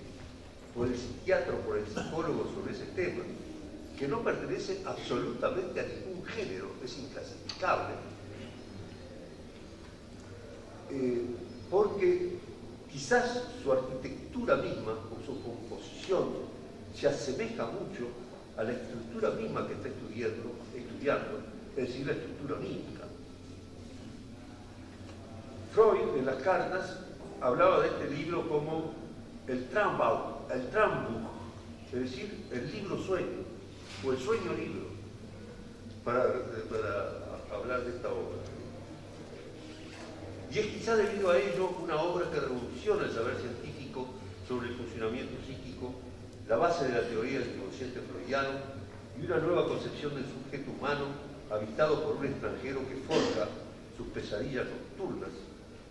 B: por el psiquiatra o por el psicólogo sobre ese tema, que no pertenece absolutamente a ningún género, es inclasificable, porque quizás su arquitectura misma o su composición se asemeja mucho a la estructura misma que está estudiando, es decir, la estructura mímica. Freud, en las cartas, hablaba de este libro como el Traumbuch, es decir, el libro sueño, o el sueño libro, para hablar de esta obra. Y es quizá debido a ello una obra que revoluciona el saber científico sobre el funcionamiento psíquico, la base de la teoría del inconsciente freudiano y una nueva concepción del sujeto humano habitado por un extranjero que forja sus pesadillas nocturnas,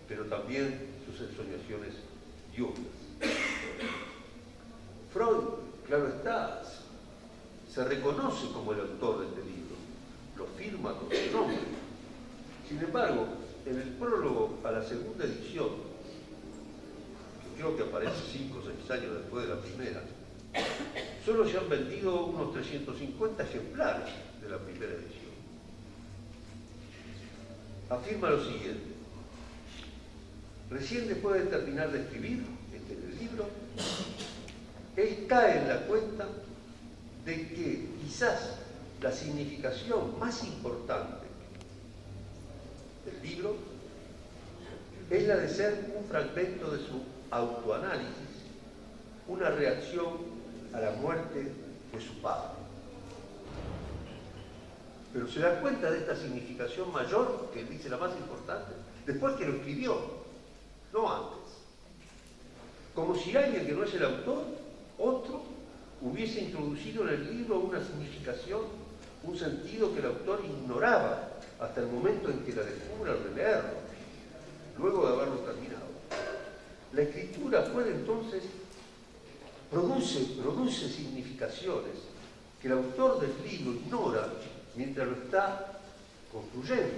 B: pero también sus ensoñaciones diurnas. Freud, claro está, se reconoce como el autor de este libro, lo firma con su nombre. Sin embargo, en el prólogo a la segunda edición, que creo que aparece 5 o 6 años después de la primera, solo se han vendido unos 350 ejemplares de la primera edición. Afirma lo siguiente: recién después de terminar de escribir el libro, él cae en la cuenta de que quizás la significación más importante del libro es la de ser un fragmento de su autoanálisis, una reacción a la muerte de su padre. Pero se da cuenta de esta significación mayor, que él dice la más importante, después que lo escribió, no antes. Como si alguien que no es el autor, otro, hubiese introducido en el libro una significación, un sentido que el autor ignoraba hasta el momento en que la descubre al releerlo, luego de haberlo terminado. La escritura puede entonces, produce significaciones que el autor del libro ignora mientras lo está construyendo.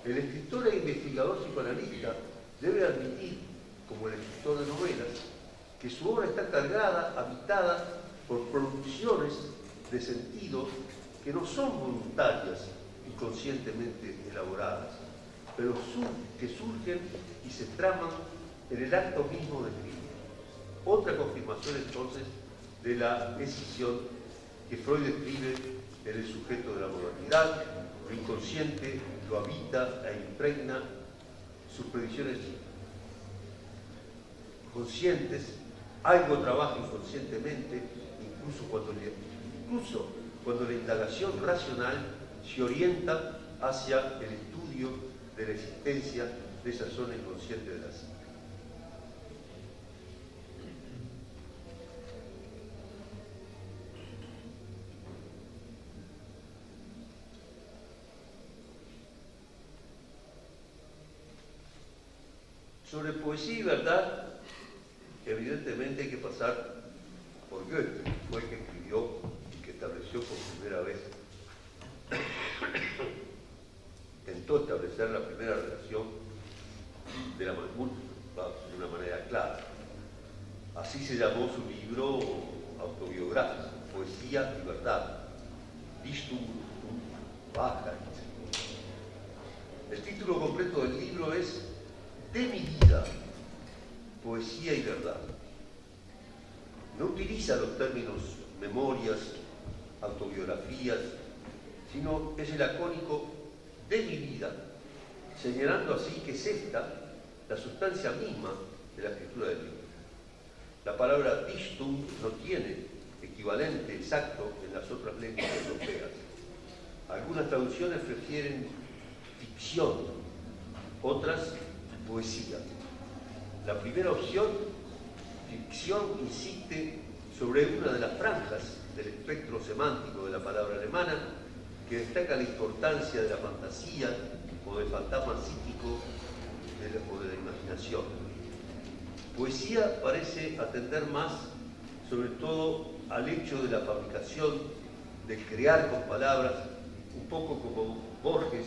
B: El escritor e investigador psicoanalista debe admitir, como el escritor de novelas, que su obra está cargada, habitada por producciones de sentido que no son voluntarias y conscientemente elaboradas, pero que surgen y se traman en el acto mismo de escribir. Otra confirmación entonces de la escisión que Freud describe en el sujeto de la modernidad. Lo inconsciente lo habita e impregna sus predicciones conscientes, algo trabaja inconscientemente, incluso cuando la indagación racional se orienta hacia el estudio de la existencia de esa zona inconsciente de la psique. Sobre poesía y verdad, evidentemente hay que pasar por Goethe, que fue el que escribió y que estableció por primera vez, intentó establecer la primera relación de la múltiple, de una manera clara. Así se llamó su libro autobiográfico, Poesía y verdad, Dichtung und Wahrheit. El título completo del libro es De mi vida, poesía y verdad. No utiliza los términos memorias, autobiografías, sino es el lacónico de mi vida, señalando así que es esta la sustancia misma de la escritura del libro. La palabra Dichtung no tiene equivalente exacto en las otras lenguas europeas. Algunas traducciones refieren ficción, otras poesía. La primera opción, ficción, insiste sobre una de las franjas del espectro semántico de la palabra alemana que destaca la importancia de la fantasía o del fantasma psíquico o de la imaginación. Poesía parece atender más sobre todo al hecho de la fabricación, de crear con palabras, un poco como Borges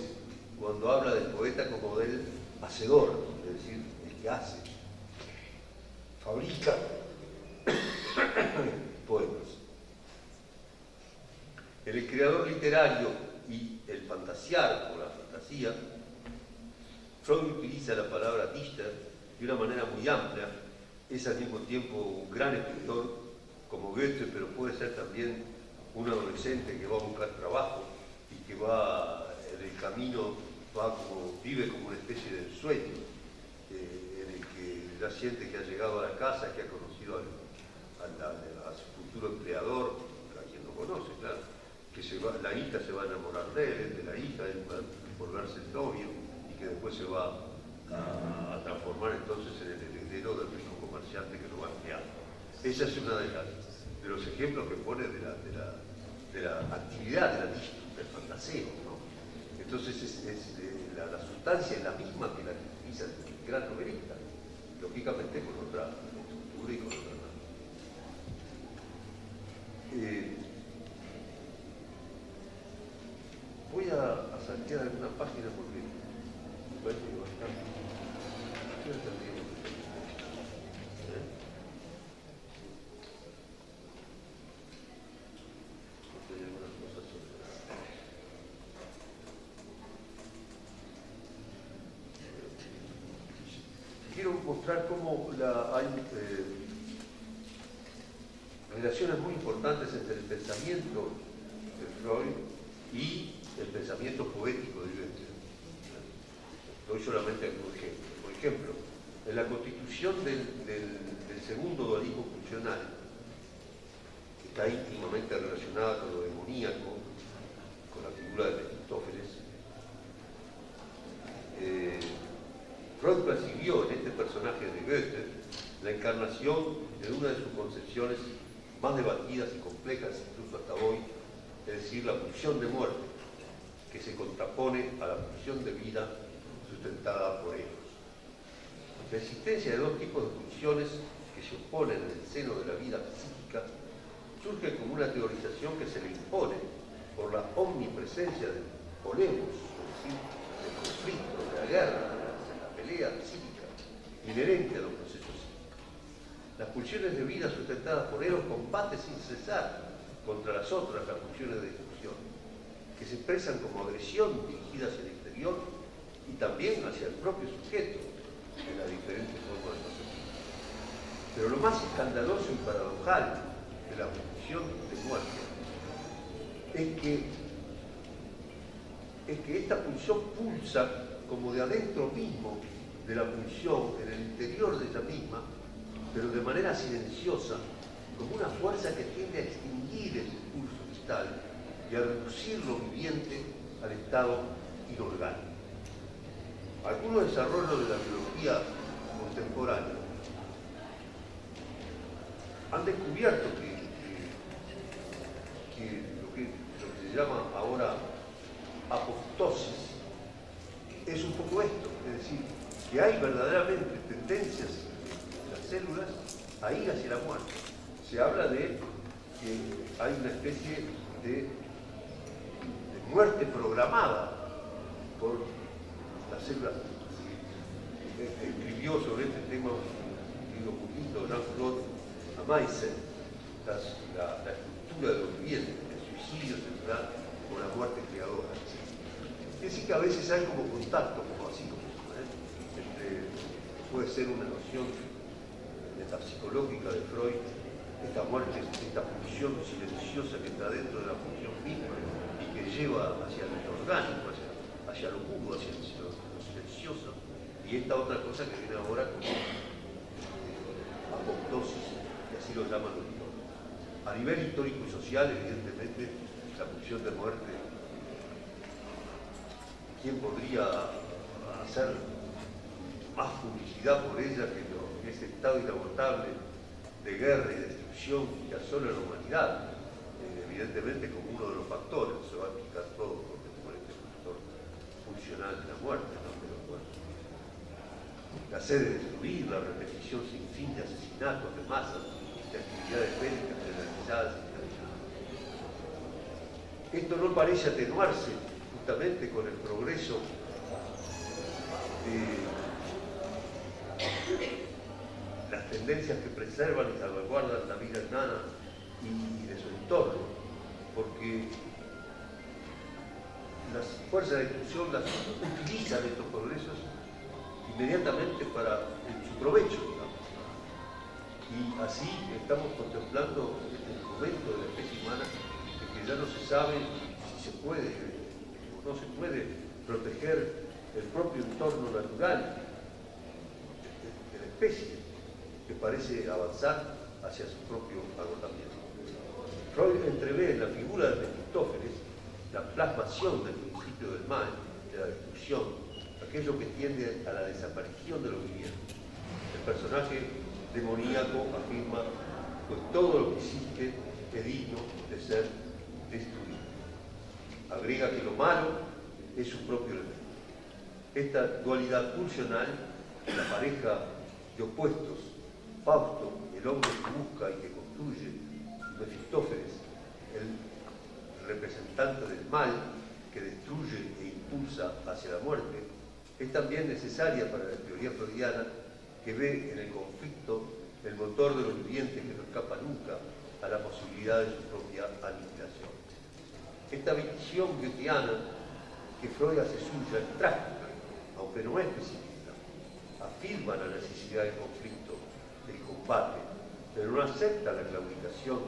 B: cuando habla del poeta como del hacedor, es decir, el que hace, fabrica poemas. El creador literario y el fantasear o la fantasía, Freud utiliza la palabra Dichter de una manera muy amplia. Es al mismo tiempo un gran escritor como Goethe, pero puede ser también un adolescente que va a buscar trabajo y que va en el camino, vive como una especie de sueño, en el que ya siente que ha llegado a la casa, que ha conocido a su futuro empleador, a quien lo conoce, claro, que la hija se va a enamorar de él, de la hija, él va a volverse el novio y que después se va a transformar entonces en el heredero del rico comerciante que lo va a emplear. Esa es una de los ejemplos que pone de la actividad, del fantaseo, ¿no? Entonces la sustancia es la misma que la que utiliza el gran novelista, lógicamente con otra estructura y con otra voy a saltear alguna página porque me parece que bastante. Yo entendí. Hay algunas cosas sobre quiero mostrar cómo hay relaciones muy importantes entre el pensamiento de Freud y el pensamiento poético de Goethe. Doy solamente algún ejemplo. Por ejemplo, en la constitución del segundo dualismo funcional, que está íntimamente relacionada con lo demoníaco, con la figura de Mefistófeles, Freud percibió en este personaje de Goethe la encarnación de una de sus concepciones más debatidas y complejas incluso hasta hoy, es decir, la pulsión de muerte, que se contrapone a la pulsión de vida sustentada por ellos. La existencia de dos tipos de pulsiones que se oponen en el seno de la vida psíquica surge como una teorización que se le impone por la omnipresencia del polemos, es decir, del conflicto, de la guerra, de la pelea psíquica, inherente a los procesos psíquicos. Las pulsiones de vida sustentadas por ellos combaten sin cesar contra las otras, las pulsiones de destrucción, que se expresan como agresión dirigida hacia el exterior y también hacia el propio sujeto en las diferentes formas de pacifismo. Pero lo más escandaloso y paradojal de la pulsión de muerte es que esta pulsión pulsa como de adentro mismo de la pulsión, en el interior de ella misma, pero de manera silenciosa, como una fuerza que tiende a extinguir el impulso vital y a reducir lo viviente al estado inorgánico. Algunos desarrollos de la biología contemporánea han descubierto que lo que se llama ahora apoptosis es un poco esto, es decir, que hay verdaderamente tendencias en las células a ir hacia la muerte. Se habla de que hay una especie de muerte programada por las células. Escribió sobre este tema un libro muy lindo, Jean-Claude Ameisen, la estructura de lo viviente, el suicidio celular o la muerte creadora. Es decir, que a veces hay como contacto, como así, puede ser una noción metapsicológica de Freud, esta muerte, esta pulsión silenciosa que está dentro de la pulsión misma y que lleva hacia lo orgánico, hacia lo puro, hacia lo silencioso, y esta otra cosa que viene ahora como apoptosis, que así lo llaman los históricos. A nivel histórico y social, evidentemente, la pulsión de muerte, ¿quién podría hacer más publicidad por ella que ese estado inabortable de guerra y destrucción que asola a la humanidad? Evidentemente como uno de los factores, se va a explicar todo por este factor funcional de la muerte, ¿no? Pero bueno, la sed de destruir, la repetición sin fin de asesinatos de masas, de actividades bélicas generalizadas y generalizadas. Esto no parece atenuarse justamente con el progreso de las tendencias que preservan y salvaguardan la vida humana y de su entorno, porque las fuerzas de destrucción las utilizan estos progresos inmediatamente en su provecho, digamos. Y así estamos contemplando este momento de la especie humana en que ya no se sabe si se puede o no se puede proteger el propio entorno natural de la especie, que parece avanzar hacia su propio agotamiento. Freud entrevé en la figura de Mefistófeles la plasmación del principio del mal, de la destrucción, aquello que tiende a la desaparición de lo viviente. El personaje demoníaco afirma, pues todo lo que existe es digno de ser destruido. Agrega que lo malo es su propio elemento. Esta dualidad pulsional, la pareja de opuestos, Fausto, el hombre que busca y que construye, y Mefistófeles, el representante del mal que destruye e impulsa hacia la muerte, es también necesaria para la teoría freudiana, que ve en el conflicto el motor de lo viviente que no escapa nunca a la posibilidad de su propia aniquilación. Esta visión goetheana que Freud hace suya es trágica, aunque no es pesimista. Afirma la necesidad del conflicto, del combate, pero no acepta la claudicación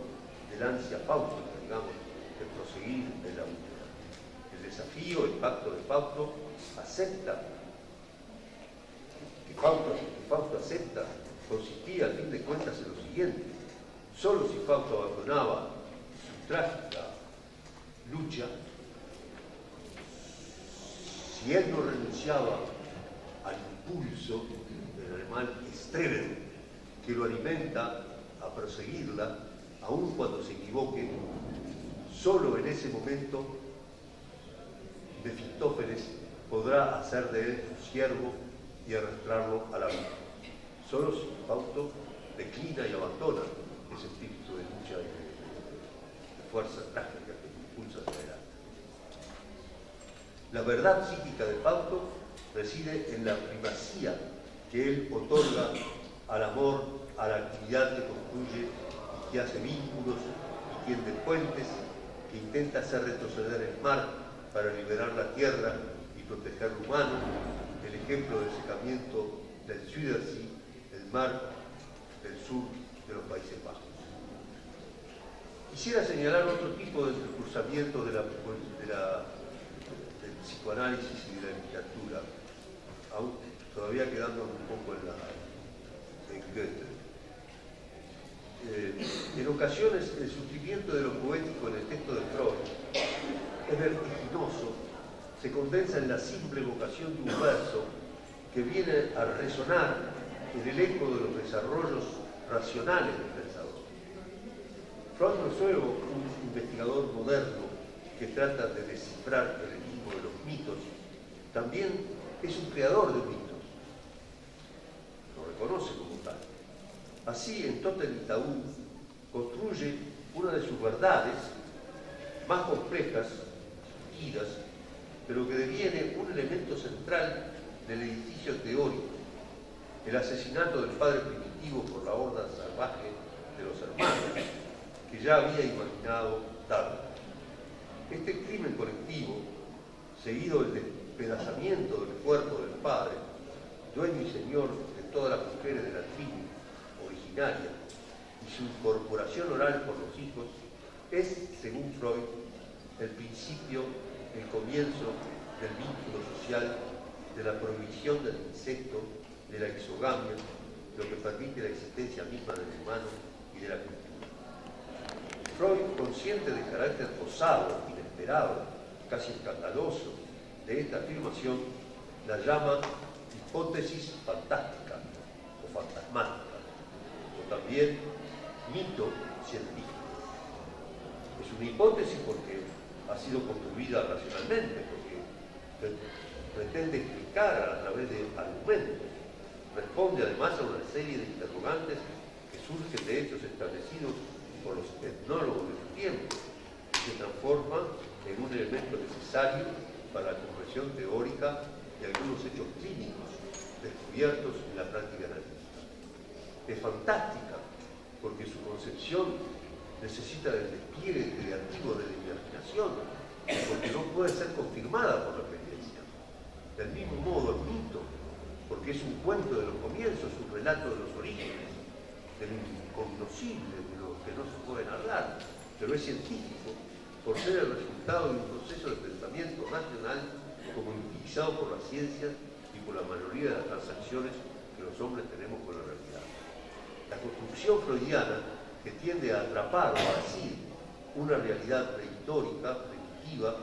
B: del ansia fáustica, digamos, de proseguir en la búsqueda. El desafío, el pacto de Fausto, acepta que Fausto acepta, consistía al fin de cuentas en lo siguiente: solo si Fausto abandonaba su trágica lucha, si él no renunciaba al impulso, en alemán Streben, que lo alimenta a proseguirla, aun cuando se equivoque, solo en ese momento Mefistófeles podrá hacer de él su siervo y arrastrarlo a la vida. Solo si Fausto declina y abandona ese espíritu de lucha y de fuerza trágica que impulsa hacia adelante. La verdad psíquica de Fausto reside en la primacía que él otorga al amor, a la actividad que construye y que hace vínculos y tiende puentes, que intenta hacer retroceder el mar para liberar la tierra y proteger lo humano, el ejemplo del secamiento del Zuiderzee, el mar del sur de los Países Bajos. Quisiera señalar otro tipo de cruzamiento del psicoanálisis y de la literatura, aún todavía quedando un poco en Goethe. En ocasiones el surgimiento de lo poético en el texto de Freud es vertiginoso, se condensa en la simple evocación de un verso que viene a resonar en el eco de los desarrollos racionales del pensador. Freud no es solo un investigador moderno que trata de descifrar el enigma de los mitos, también es un creador de mitos, lo reconoce como tal. Así, en Totem y Tabú, construye una de sus verdades más complejas, discutidas, pero que deviene un elemento central del edificio teórico: el asesinato del padre primitivo por la horda salvaje de los hermanos, que ya había imaginado Darwin. Este crimen colectivo, seguido del despedazamiento del cuerpo del padre, dueño y señor de todas las mujeres de la tribu originaria, y su incorporación oral por los hijos, es, según Freud, el principio, el comienzo del vínculo social, de la prohibición del insecto, de la exogamia, lo que permite la existencia misma del humano y de la cultura. Freud, consciente del carácter osado, inesperado, casi escandaloso de esta afirmación, la llama hipótesis fantástica o fantasmática, o también mito científico. Es una hipótesis porque ha sido construida racionalmente, porque pretende explicar a través de argumentos, responde además a una serie de interrogantes que surgen de hechos establecidos por los etnólogos de su tiempo y se transforman en un elemento necesario para la comprensión teórica de algunos hechos clínicos descubiertos en la práctica analítica. Es fantástica porque su concepción necesita del despliegue creativo de la imaginación, porque no puede ser confirmada por la experiencia. Del mismo modo, el mito, porque es un cuento de los comienzos, un relato de los orígenes, de lo incognoscible, de lo que no se puede narrar, pero es científico por ser el resultado de un proceso de pensamiento racional como utilizado por las ciencias y por la mayoría de las transacciones que los hombres tenemos con la realidad. La construcción freudiana, que tiende a atrapar o a asir una realidad prehistórica, primitiva,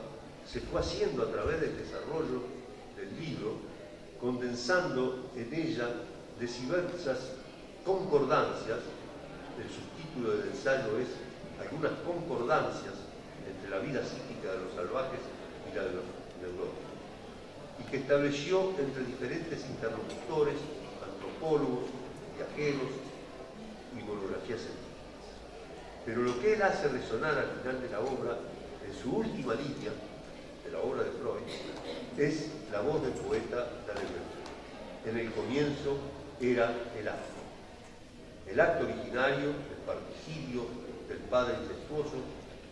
B: se fue haciendo a través del desarrollo del libro, condensando en ella diversas concordancias. El subtítulo del ensayo es Algunas concordancias entre la vida psíquica de los salvajes y la de los neuróticos, y que estableció entre diferentes interlocutores, antropólogos, viajeros y monografías científicas. Pero lo que él hace resonar al final de la obra, en su última línea de la obra de Freud, es la voz del poeta Daniel Berger. En el comienzo era el acto originario del particidio del padre incestuoso,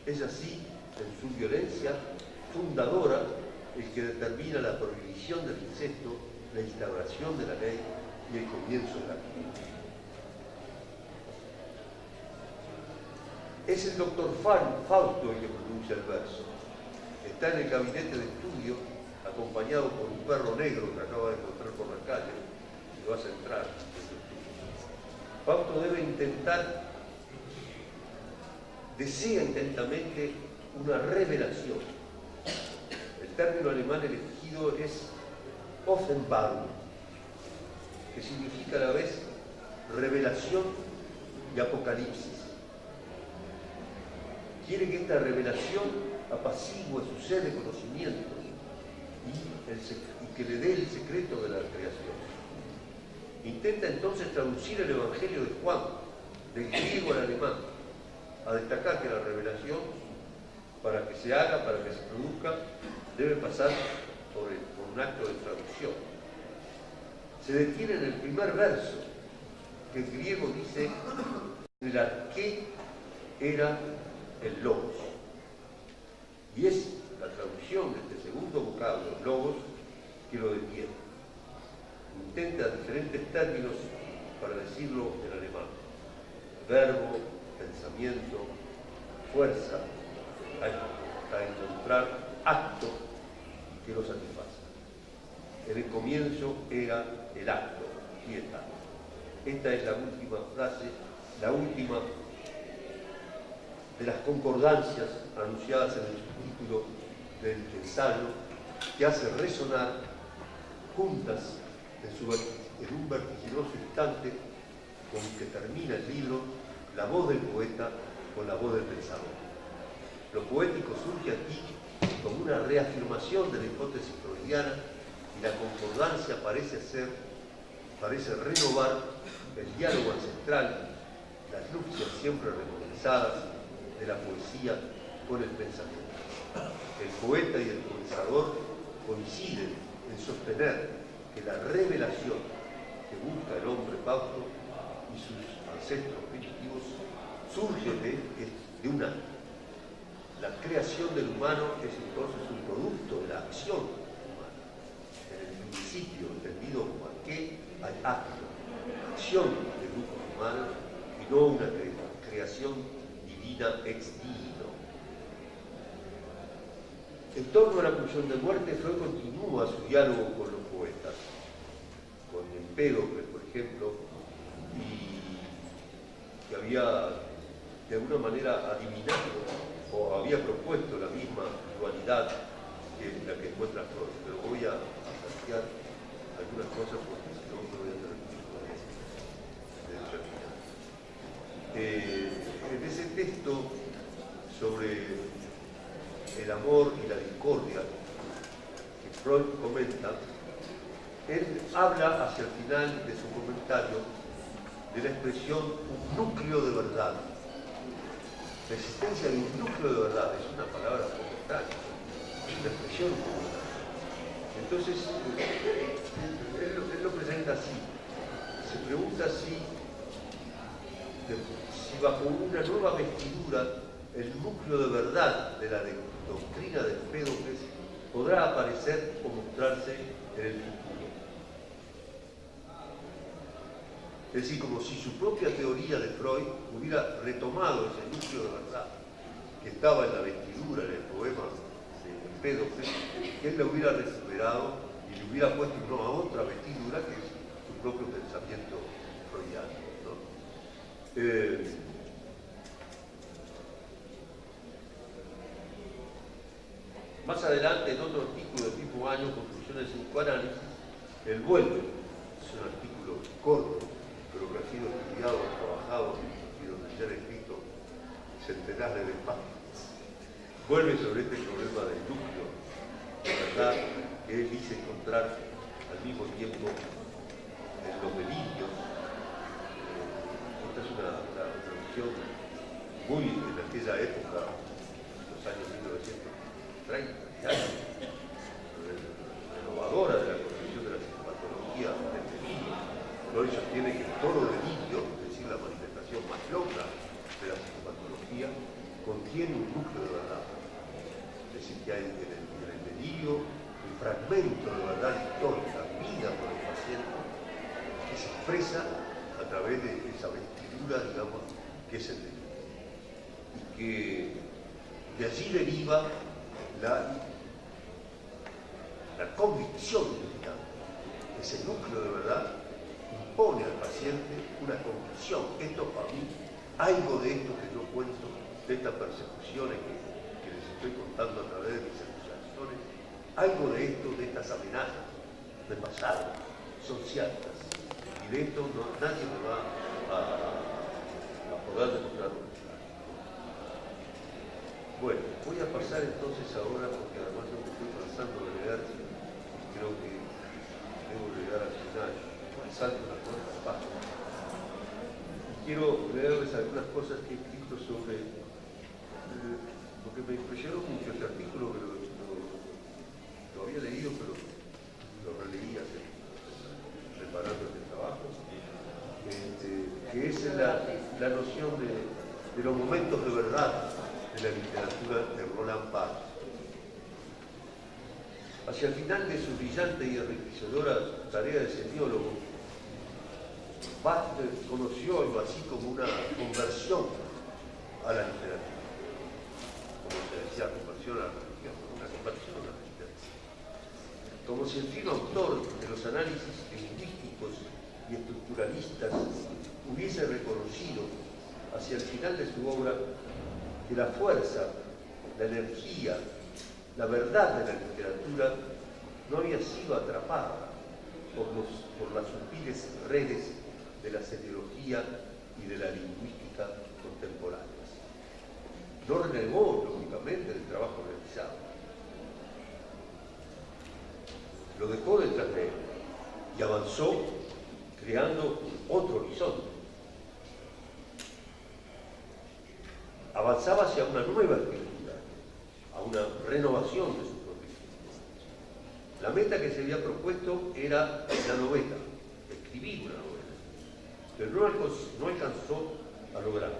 B: es así, en su violencia fundadora, el que determina la prohibición del incesto, la instauración de la ley y el comienzo de la vida. Es el doctor Fausto el que pronuncia el verso. Está en el gabinete de estudio, acompañado por un perro negro que acaba de encontrar por la calle y lo hace entrar. Fausto desea intensamente una revelación. El término alemán elegido es Offenbarung, que significa a la vez revelación y apocalipsis. Quiere que esta revelación apacigüe su sed de conocimiento y que le dé el secreto de la creación. Intenta entonces traducir el Evangelio de Juan, del griego al alemán, a destacar que la revelación, para que se haga, para que se produzca, debe pasar por un acto de traducción. Se detiene en el primer verso, que en griego dice, el arqué era el logos. Y es la traducción de este segundo vocablo, logos, que lo detiene. Intenta diferentes términos para decirlo en alemán. Verbo, pensamiento, fuerza, hasta encontrar acto que lo satisface. En el comienzo era el acto, y está. Esta es la última frase, la última de las concordancias anunciadas en el subtítulo del ensayo, que hace resonar juntas en un vertiginoso instante con que termina el libro, la voz del poeta con la voz del pensador. Lo poético surge aquí como una reafirmación de la hipótesis freudiana y la concordancia parece renovar el diálogo ancestral, las nupcias siempre recomenzadas de la poesía con el pensamiento. El poeta y el pensador coinciden en sostener que la revelación que busca el hombre Fausto y sus ancestros primitivos surge de un acto. La creación del humano es entonces un producto de la acción humana. En el principio, entendido como arqué, hay acto, acción de grupos humanos y no una creación divina ex nihilo. En torno a la pulsión de muerte, Freud continúa su diálogo con los poetas, con Empédocles, por ejemplo, y que había de alguna manera adivinado o había propuesto la misma dualidad que la que encuentra Freud. Pero voy a plantear algunas cosas porque si no me voy a tener tiempo de terminar. En ese texto sobre el amor y la discordia que Freud comenta, él habla hacia el final de su comentario de la expresión un núcleo de verdad. La existencia de un núcleo de verdad es una palabra poco extraña, es una expresión poco extraña. Entonces, él lo presenta así. Se pregunta si bajo una nueva vestidura el núcleo de verdad de la doctrina de Empédocles podrá aparecer o mostrarse en el futuro. Es decir, como si su propia teoría de Freud hubiera retomado ese núcleo de verdad que estaba en la vestidura, en el poema de Empédocles, que él lo hubiera recuperado y le hubiera puesto a otra vestidura que es su propio pensamiento freudiano, ¿no? Más adelante, en otro artículo del mismo año, Conclusiones en psicoanálisis, él vuelve. Es un artículo corto, pero que ha sido estudiado, trabajado y donde se han escrito centenares de páginas. Vuelve sobre este problema del núcleo, la verdad que él dice encontrar al mismo tiempo en los delirios. Esta es una visión muy en aquella época, los años 1930, renovadora de la concepción de la psicopatología del delirio. Freud sostiene que todo delirio, es decir, la manifestación más loca de la psicopatología, contiene un núcleo de verdad. Es decir, que hay en el delirio un fragmento de verdad histórica, vida por el paciente, que se expresa a través de esa vestidura, digamos, que es el delirio. Y que de allí deriva la convicción, digamos. Ese núcleo de verdad impone al paciente una convicción. Esto para mí, algo de esto que yo cuento, de estas persecuciones que les estoy contando a través de mis acusaciones, algo de esto, de estas amenazas de pasado, son ciertas. Y de esto nadie me va a poder demostrar. Bueno, voy a pasar entonces ahora, porque además yo me estoy pensando de leer, creo que debo llegar al final, salto unas cuantas páginas. Quiero leerles algunas cosas que he escrito sobre, porque me impresionó mucho este artículo, que lo había leído, pero lo releí preparando este trabajo, que es la noción de los momentos de verdad de la literatura de Roland Barthes. Hacia el final de su brillante y enriquecedora tarea de semiólogo, Barthes conoció algo así como una conversión a la literatura. Como se decía, conversión a la religión, una conversión a la literatura. Como si el fino autor de los análisis lingüísticos y estructuralistas hubiese reconocido hacia el final de su obra que la fuerza, la energía, la verdad de la literatura no había sido atrapada por las sutiles redes de la semiología y de la lingüística contemporáneas. No renegó, lógicamente, del trabajo realizado. Lo dejó detrás de él y avanzó creando otro horizonte. Avanzaba hacia una nueva escritura, a una renovación de su propia escritura. La meta que se había propuesto era la novela, escribir una novela, pero no alcanzó a lograrlo.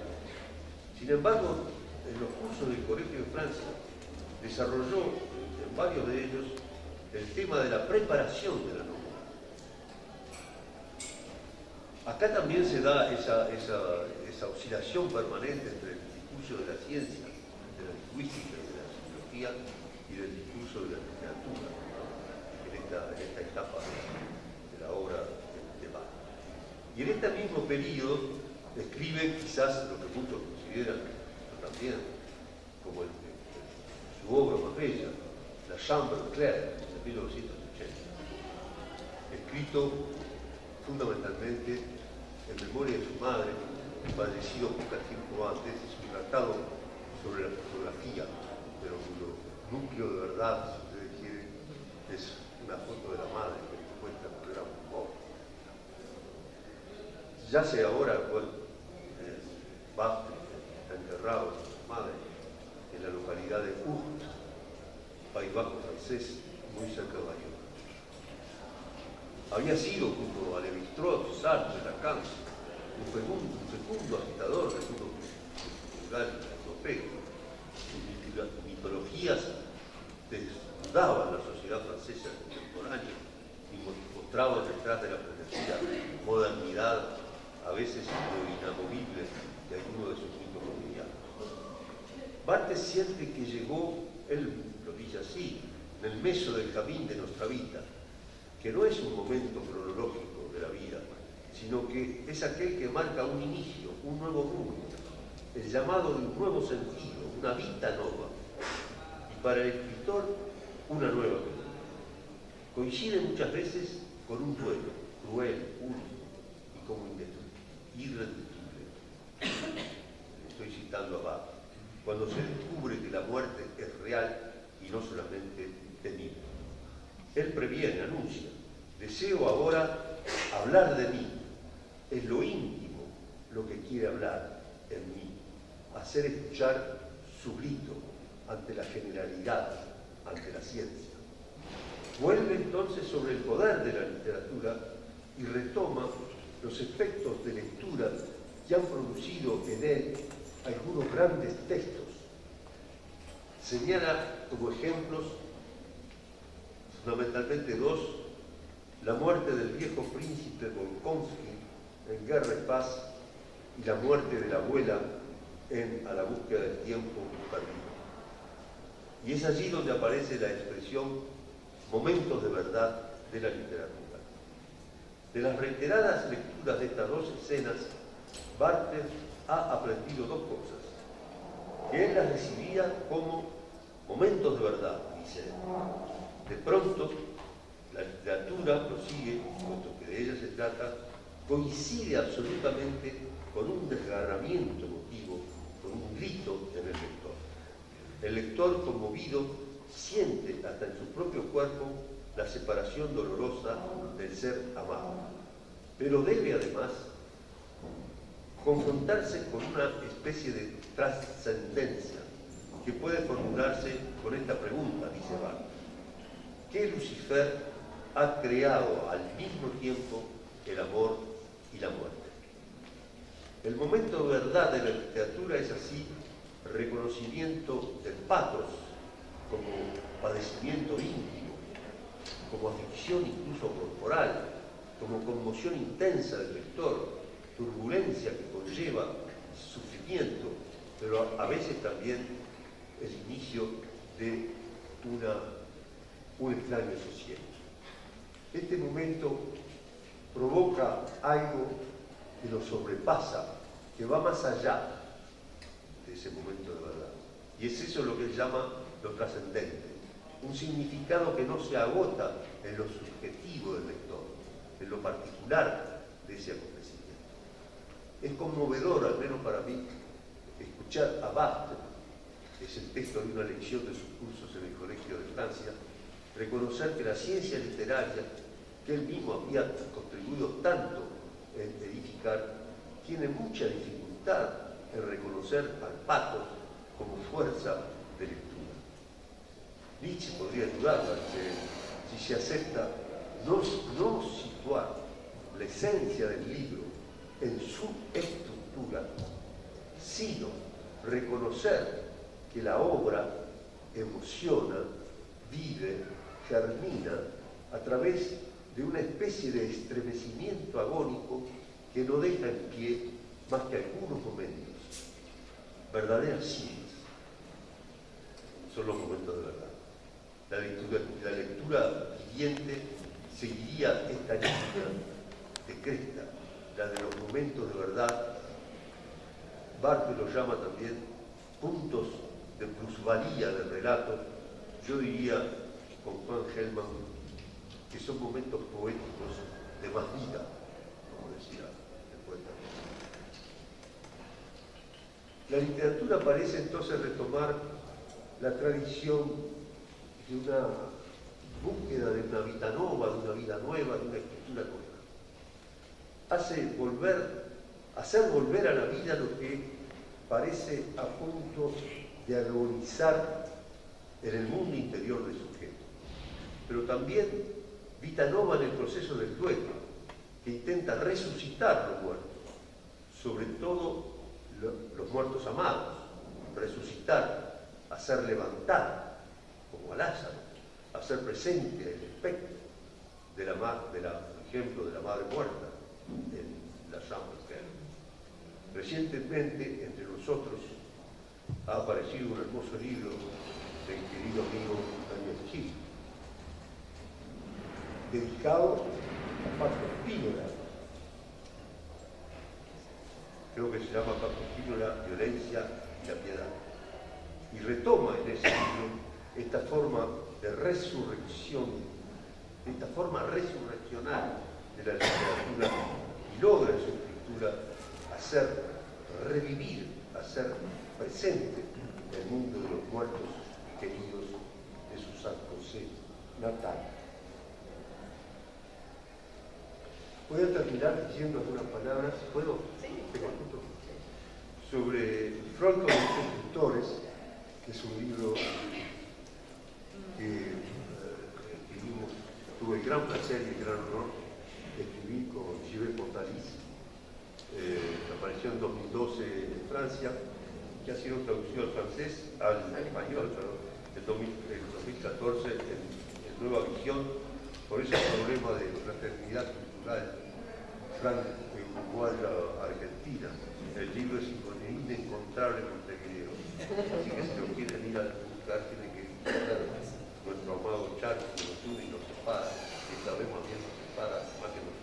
B: Sin embargo, en los cursos del Colegio de Francia, desarrolló en varios de ellos el tema de la preparación de la novela. Acá también se da esa oscilación permanente entre el discurso de la ciencia, de la lingüística y de la psicología y del discurso de la literatura, ¿no? en esta etapa de la obra de Barthes. Y en este mismo periodo escribe quizás lo que muchos consideran también como su obra más bella, La Chambre Claire, de 1980, escrito fundamentalmente en memoria de su madre, fallecido poco tiempo antes, es un tratado sobre la fotografía, pero cuyo núcleo de verdad, si ustedes quieren, es una foto de la madre que le cuenta cuando era muy joven. Ya sé ahora, Barthes está enterrado con su madre en la localidad de Hurt, País Vasco francés, muy cerca de Bayonne. Había sido, junto a Lévi-Strauss, Sartre, Lacan, un fecundo agitador del mundo cultural europeo. Sus mitologías desnudaban la sociedad francesa contemporánea y mostraban detrás de la pretendida modernidad, a veces inamovible, de alguno de sus mitos cotidianos. Barthes siente que llegó, él lo dice así, nel meso del camino de nuestra vida, que no es un momento cronológico de la vida, sino que es aquel que marca un inicio, un nuevo mundo, el llamado de un nuevo sentido, una vita nova, y para el escritor, una nueva vida. Coincide muchas veces con un duelo cruel, único y como irreductible. Estoy citando a Bach, cuando se descubre que la muerte es real y no solamente temible. Él previene, anuncia: deseo ahora hablar de mí. Es lo íntimo lo que quiere hablar en mí, hacer escuchar su grito ante la generalidad, ante la ciencia. Vuelve entonces sobre el poder de la literatura y retoma los efectos de lectura que han producido en él algunos grandes textos. Señala como ejemplos fundamentalmente dos: la muerte del viejo príncipe Volkonsky en Guerra y Paz y la muerte de la abuela en A la búsqueda del tiempo perdido. Y es allí donde aparece la expresión momentos de verdad de la literatura. De las reiteradas lecturas de estas dos escenas, Barthes ha aprendido dos cosas: que él las recibía como momentos de verdad, dice él. De pronto, la literatura, prosigue, puesto que de ella se trata, coincide absolutamente con un desgarramiento emotivo, con un grito en el lector. El lector, conmovido, siente hasta en su propio cuerpo la separación dolorosa del ser amado, pero debe además confrontarse con una especie de trascendencia que puede formularse con esta pregunta, dice Barthes: ¿qué Lucifer ha creado al mismo tiempo el amor y la muerte? El momento de verdad de la literatura es así reconocimiento del pathos como padecimiento íntimo, como aflicción incluso corporal, como conmoción intensa del lector, turbulencia que conlleva sufrimiento, pero a veces también el inicio de un extraño sosiego. Este momento provoca algo que lo sobrepasa, que va más allá de ese momento de verdad. Y es eso lo que él llama lo trascendente, un significado que no se agota en lo subjetivo del lector, en lo particular de ese acontecimiento. Es conmovedor, al menos para mí, escuchar a Barthes, que es el texto de una lección de sus cursos en el Colegio de Francia, reconocer que la ciencia literaria, que él mismo había contribuido tanto en edificar, tiene mucha dificultad en reconocer al pathos como fuerza de lectura. Nietzsche podría ayudarla si se acepta no situar la esencia del libro en su estructura, sino reconocer que la obra emociona, vive, germina a través de una especie de estremecimiento agónico que no deja en pie más que algunos momentos. Verdaderas cimas son los momentos de verdad. La lectura siguiente seguiría esta línea de cresta, la de los momentos de verdad. Barthes lo llama también puntos de plusvalía del relato. Yo diría, con Juan Gelman, que son momentos poéticos de más vida, como decía el poeta. La literatura parece entonces retomar la tradición de una búsqueda de una vita nova, de una vida nueva, de una escritura nueva. Hacer volver a la vida lo que parece a punto de agonizar en el mundo interior del sujeto. Pero también vita nova en el proceso del duelo, que intenta resucitar los muertos, sobre todo los muertos amados, resucitar, hacer levantar, como a Lázaro, hacer presente el espectro por ejemplo, de la madre muerta en La Chambre. Recientemente, entre nosotros, ha aparecido un hermoso libro del querido amigo Daniel Gil, dedicado a Pastor Spínola, creo que se llama Capítulo La violencia y la piedad. Y retoma en ese libro esta forma de resurrección, esta forma resurreccional de la literatura, y logra en su escritura hacer revivir, hacer presente el mundo de los muertos queridos de su San José natal. Voy a terminar diciendo algunas palabras, ¿puedo?
A: Sí.
B: Sobre Freud con los escritores, que es un libro que escribimos, tuve el gran placer y el gran honor de escribir con Gilles Portalis, que apareció en 2012 en Francia, que ha sido traducido al francés, al español, perdón, en 2014 en Nueva Visión, por ese problema de fraternidad cultural franco-uruguaya-argentina. El libro es inencontrable en Montevideo, así que si lo quieren ir a buscar, tienen que visitar nuestro amado Charco, que nos une y nos separa, y sabemos bien nos separa más que nos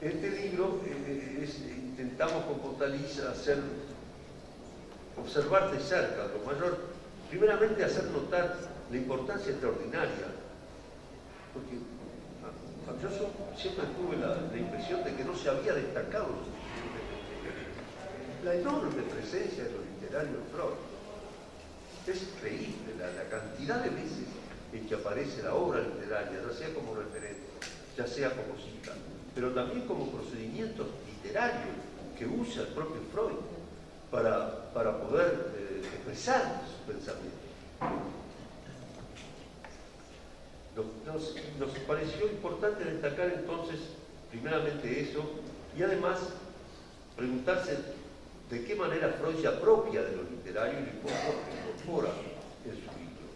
B: une. Este libro intentamos con Portalis observar de cerca lo mayor, primeramente hacer notar la importancia extraordinaria, porque yo siempre tuve la impresión de que no se había destacado la enorme presencia de lo literario en Freud. Es increíble la cantidad de veces en que aparece la obra literaria, ya sea como referente, ya sea como cita, pero también como procedimientos literarios que usa el propio Freud para poder expresar su pensamiento. Nos pareció importante destacar entonces primeramente eso, y además preguntarse de qué manera Freud se apropia de lo literario y lo incorpora en su libro.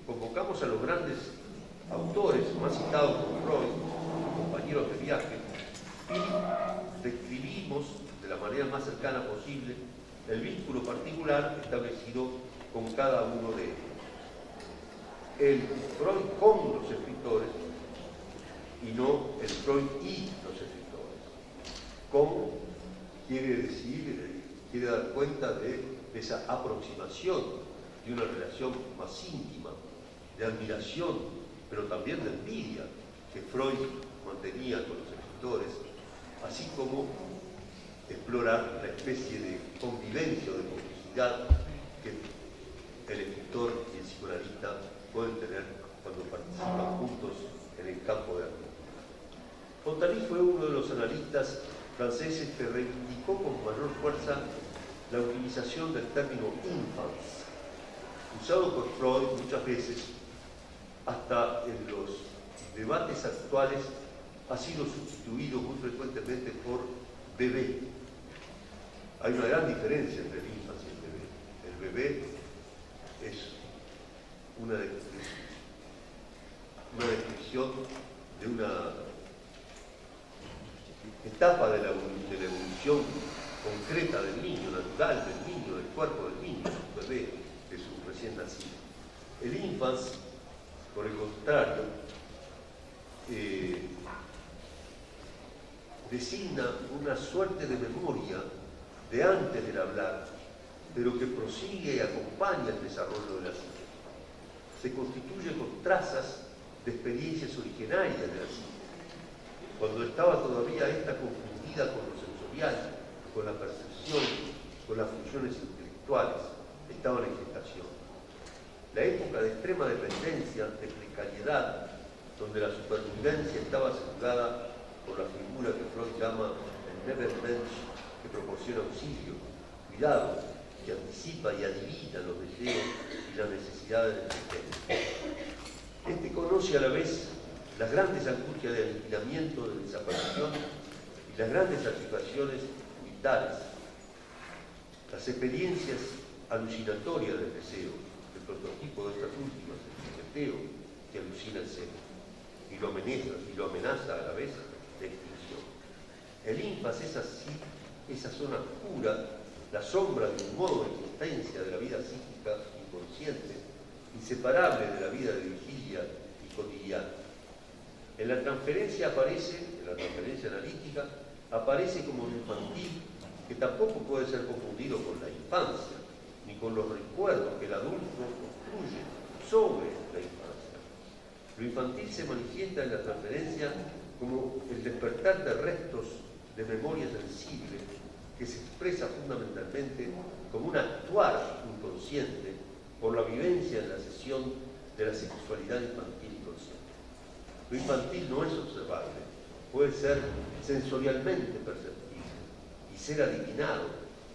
B: Convocamos a los grandes autores más citados por Freud, compañeros de viaje, y describimos de la manera más cercana posible el vínculo particular establecido con cada uno de ellos. El Freud con los escritores y no el Freud y los escritores. Con quiere decir, quiere dar cuenta de esa aproximación, de una relación más íntima, de admiración, pero también de envidia que Freud mantenía con los escritores, así como explorar la especie de convivencia o de complicidad que el escritor y el psicoanalista pueden tener cuando participan juntos en el campo de la cultura. Portalis fue uno de los analistas franceses que reivindicó con mayor fuerza la utilización del término infans, usado por Freud muchas veces, hasta en los debates actuales ha sido sustituido muy frecuentemente por bebé. Hay una gran diferencia entre el infans y el bebé. El bebé es una descripción de una etapa de la evolución concreta del niño, natural del niño, del cuerpo del niño, del bebé, de su recién nacido. El infans, por el contrario, designa una suerte de memoria de antes del hablar, pero que prosigue y acompaña el desarrollo de la psique. Se constituye con trazas de experiencias originarias de la psique, cuando estaba todavía esta confundida con lo sensorial, con la percepción, con las funciones intelectuales, estaba en gestación. La época de extrema dependencia, de precariedad, donde la supervivencia estaba asegurada por la figura que Freud llama el Nebenmensch, que proporciona auxilio, cuidado, que anticipa y adivina los deseos y las necesidades del sistema. Este conoce a la vez las grandes angustias de aniquilamiento, de desaparición y las grandes satisfacciones vitales, las experiencias alucinatorias del deseo, el prototipo de estas últimas, el jugueteo que alucina el ser y lo amenaza a la vez de extinción. El infas es así, esa zona oscura, la sombra de un modo de existencia de la vida psíquica inconsciente, inseparable de la vida de vigilia y cotidiana. En la transferencia aparece, en la transferencia analítica, aparece como lo infantil, que tampoco puede ser confundido con la infancia, ni con los recuerdos que el adulto construye sobre la infancia. Lo infantil se manifiesta en la transferencia como el despertar de restos de memoria sensible que se expresa fundamentalmente como un actuar inconsciente por la vivencia en la sesión de la sexualidad infantil y consciente. Lo infantil no es observable, puede ser sensorialmente perceptible y ser adivinado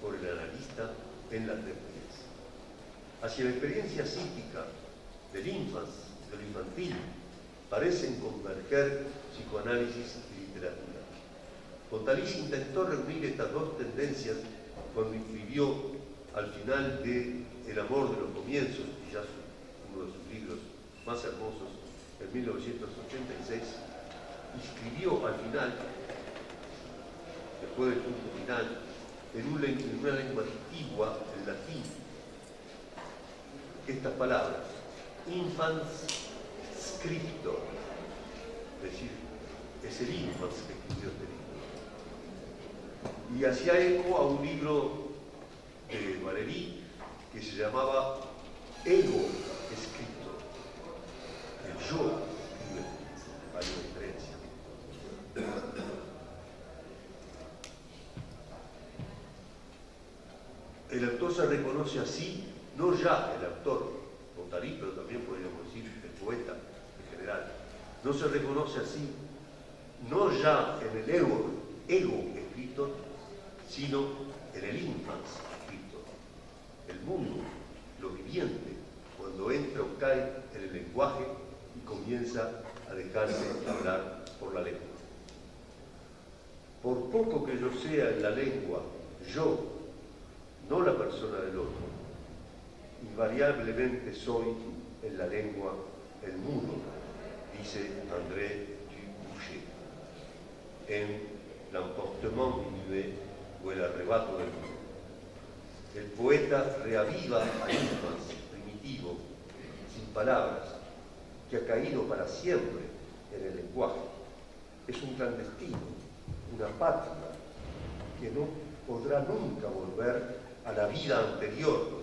B: por el analista en la experiencia. Hacia la experiencia psíquica del de lo infantil parecen converger psicoanálisis y literatura. Fontalice intentó reunir estas dos tendencias cuando escribió al final de El amor de los comienzos, y ya uno de sus libros más hermosos, en 1986, escribió al final, después del punto final, en una lengua antigua, el latín, estas palabras: infans scriptor, es decir, es el infans que escribió este libro. Y hacía eco a un libro de Valéry que se llamaba Ego Escrito, el yo escribe, hay una diferencia. El autor se reconoce así, no ya el autor, Fontalice, pero también podríamos decir el poeta en general, no se reconoce así, no ya en el ego escrito, sino en el infans escrito, el mundo, lo viviente, cuando entra o cae en el lenguaje y comienza a dejarse hablar por la lengua. Por poco que yo sea en la lengua, yo, no la persona del otro, invariablemente soy en la lengua el mudo, dice André Dubuchet, en L'emportement du muet o el arrebato del mundo. El poeta reaviva al infans primitivo, sin palabras, que ha caído para siempre en el lenguaje. Es un clandestino, una patria, que no podrá nunca volver a la vida anterior,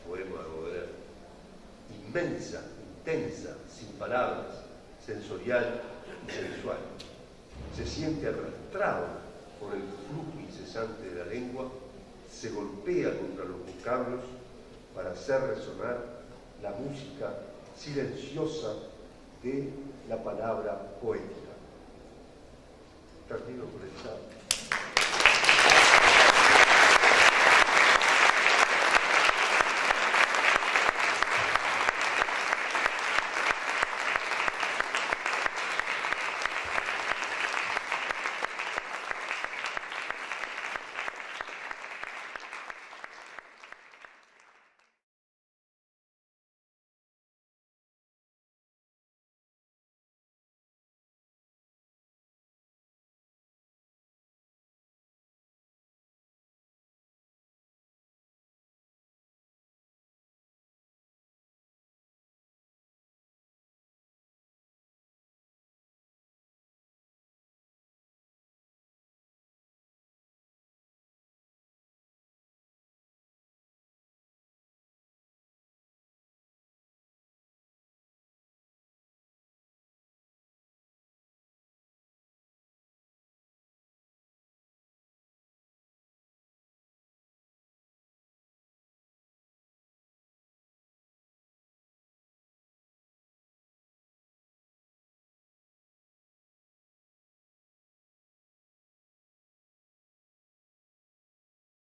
B: poema de Baudelaire, inmensa, intensa, sin palabras, sensorial y sensual. Se siente arrastrado por el flujo incesante de la lengua, se golpea contra los vocablos para hacer resonar la música silenciosa de la palabra poética. Termino con esta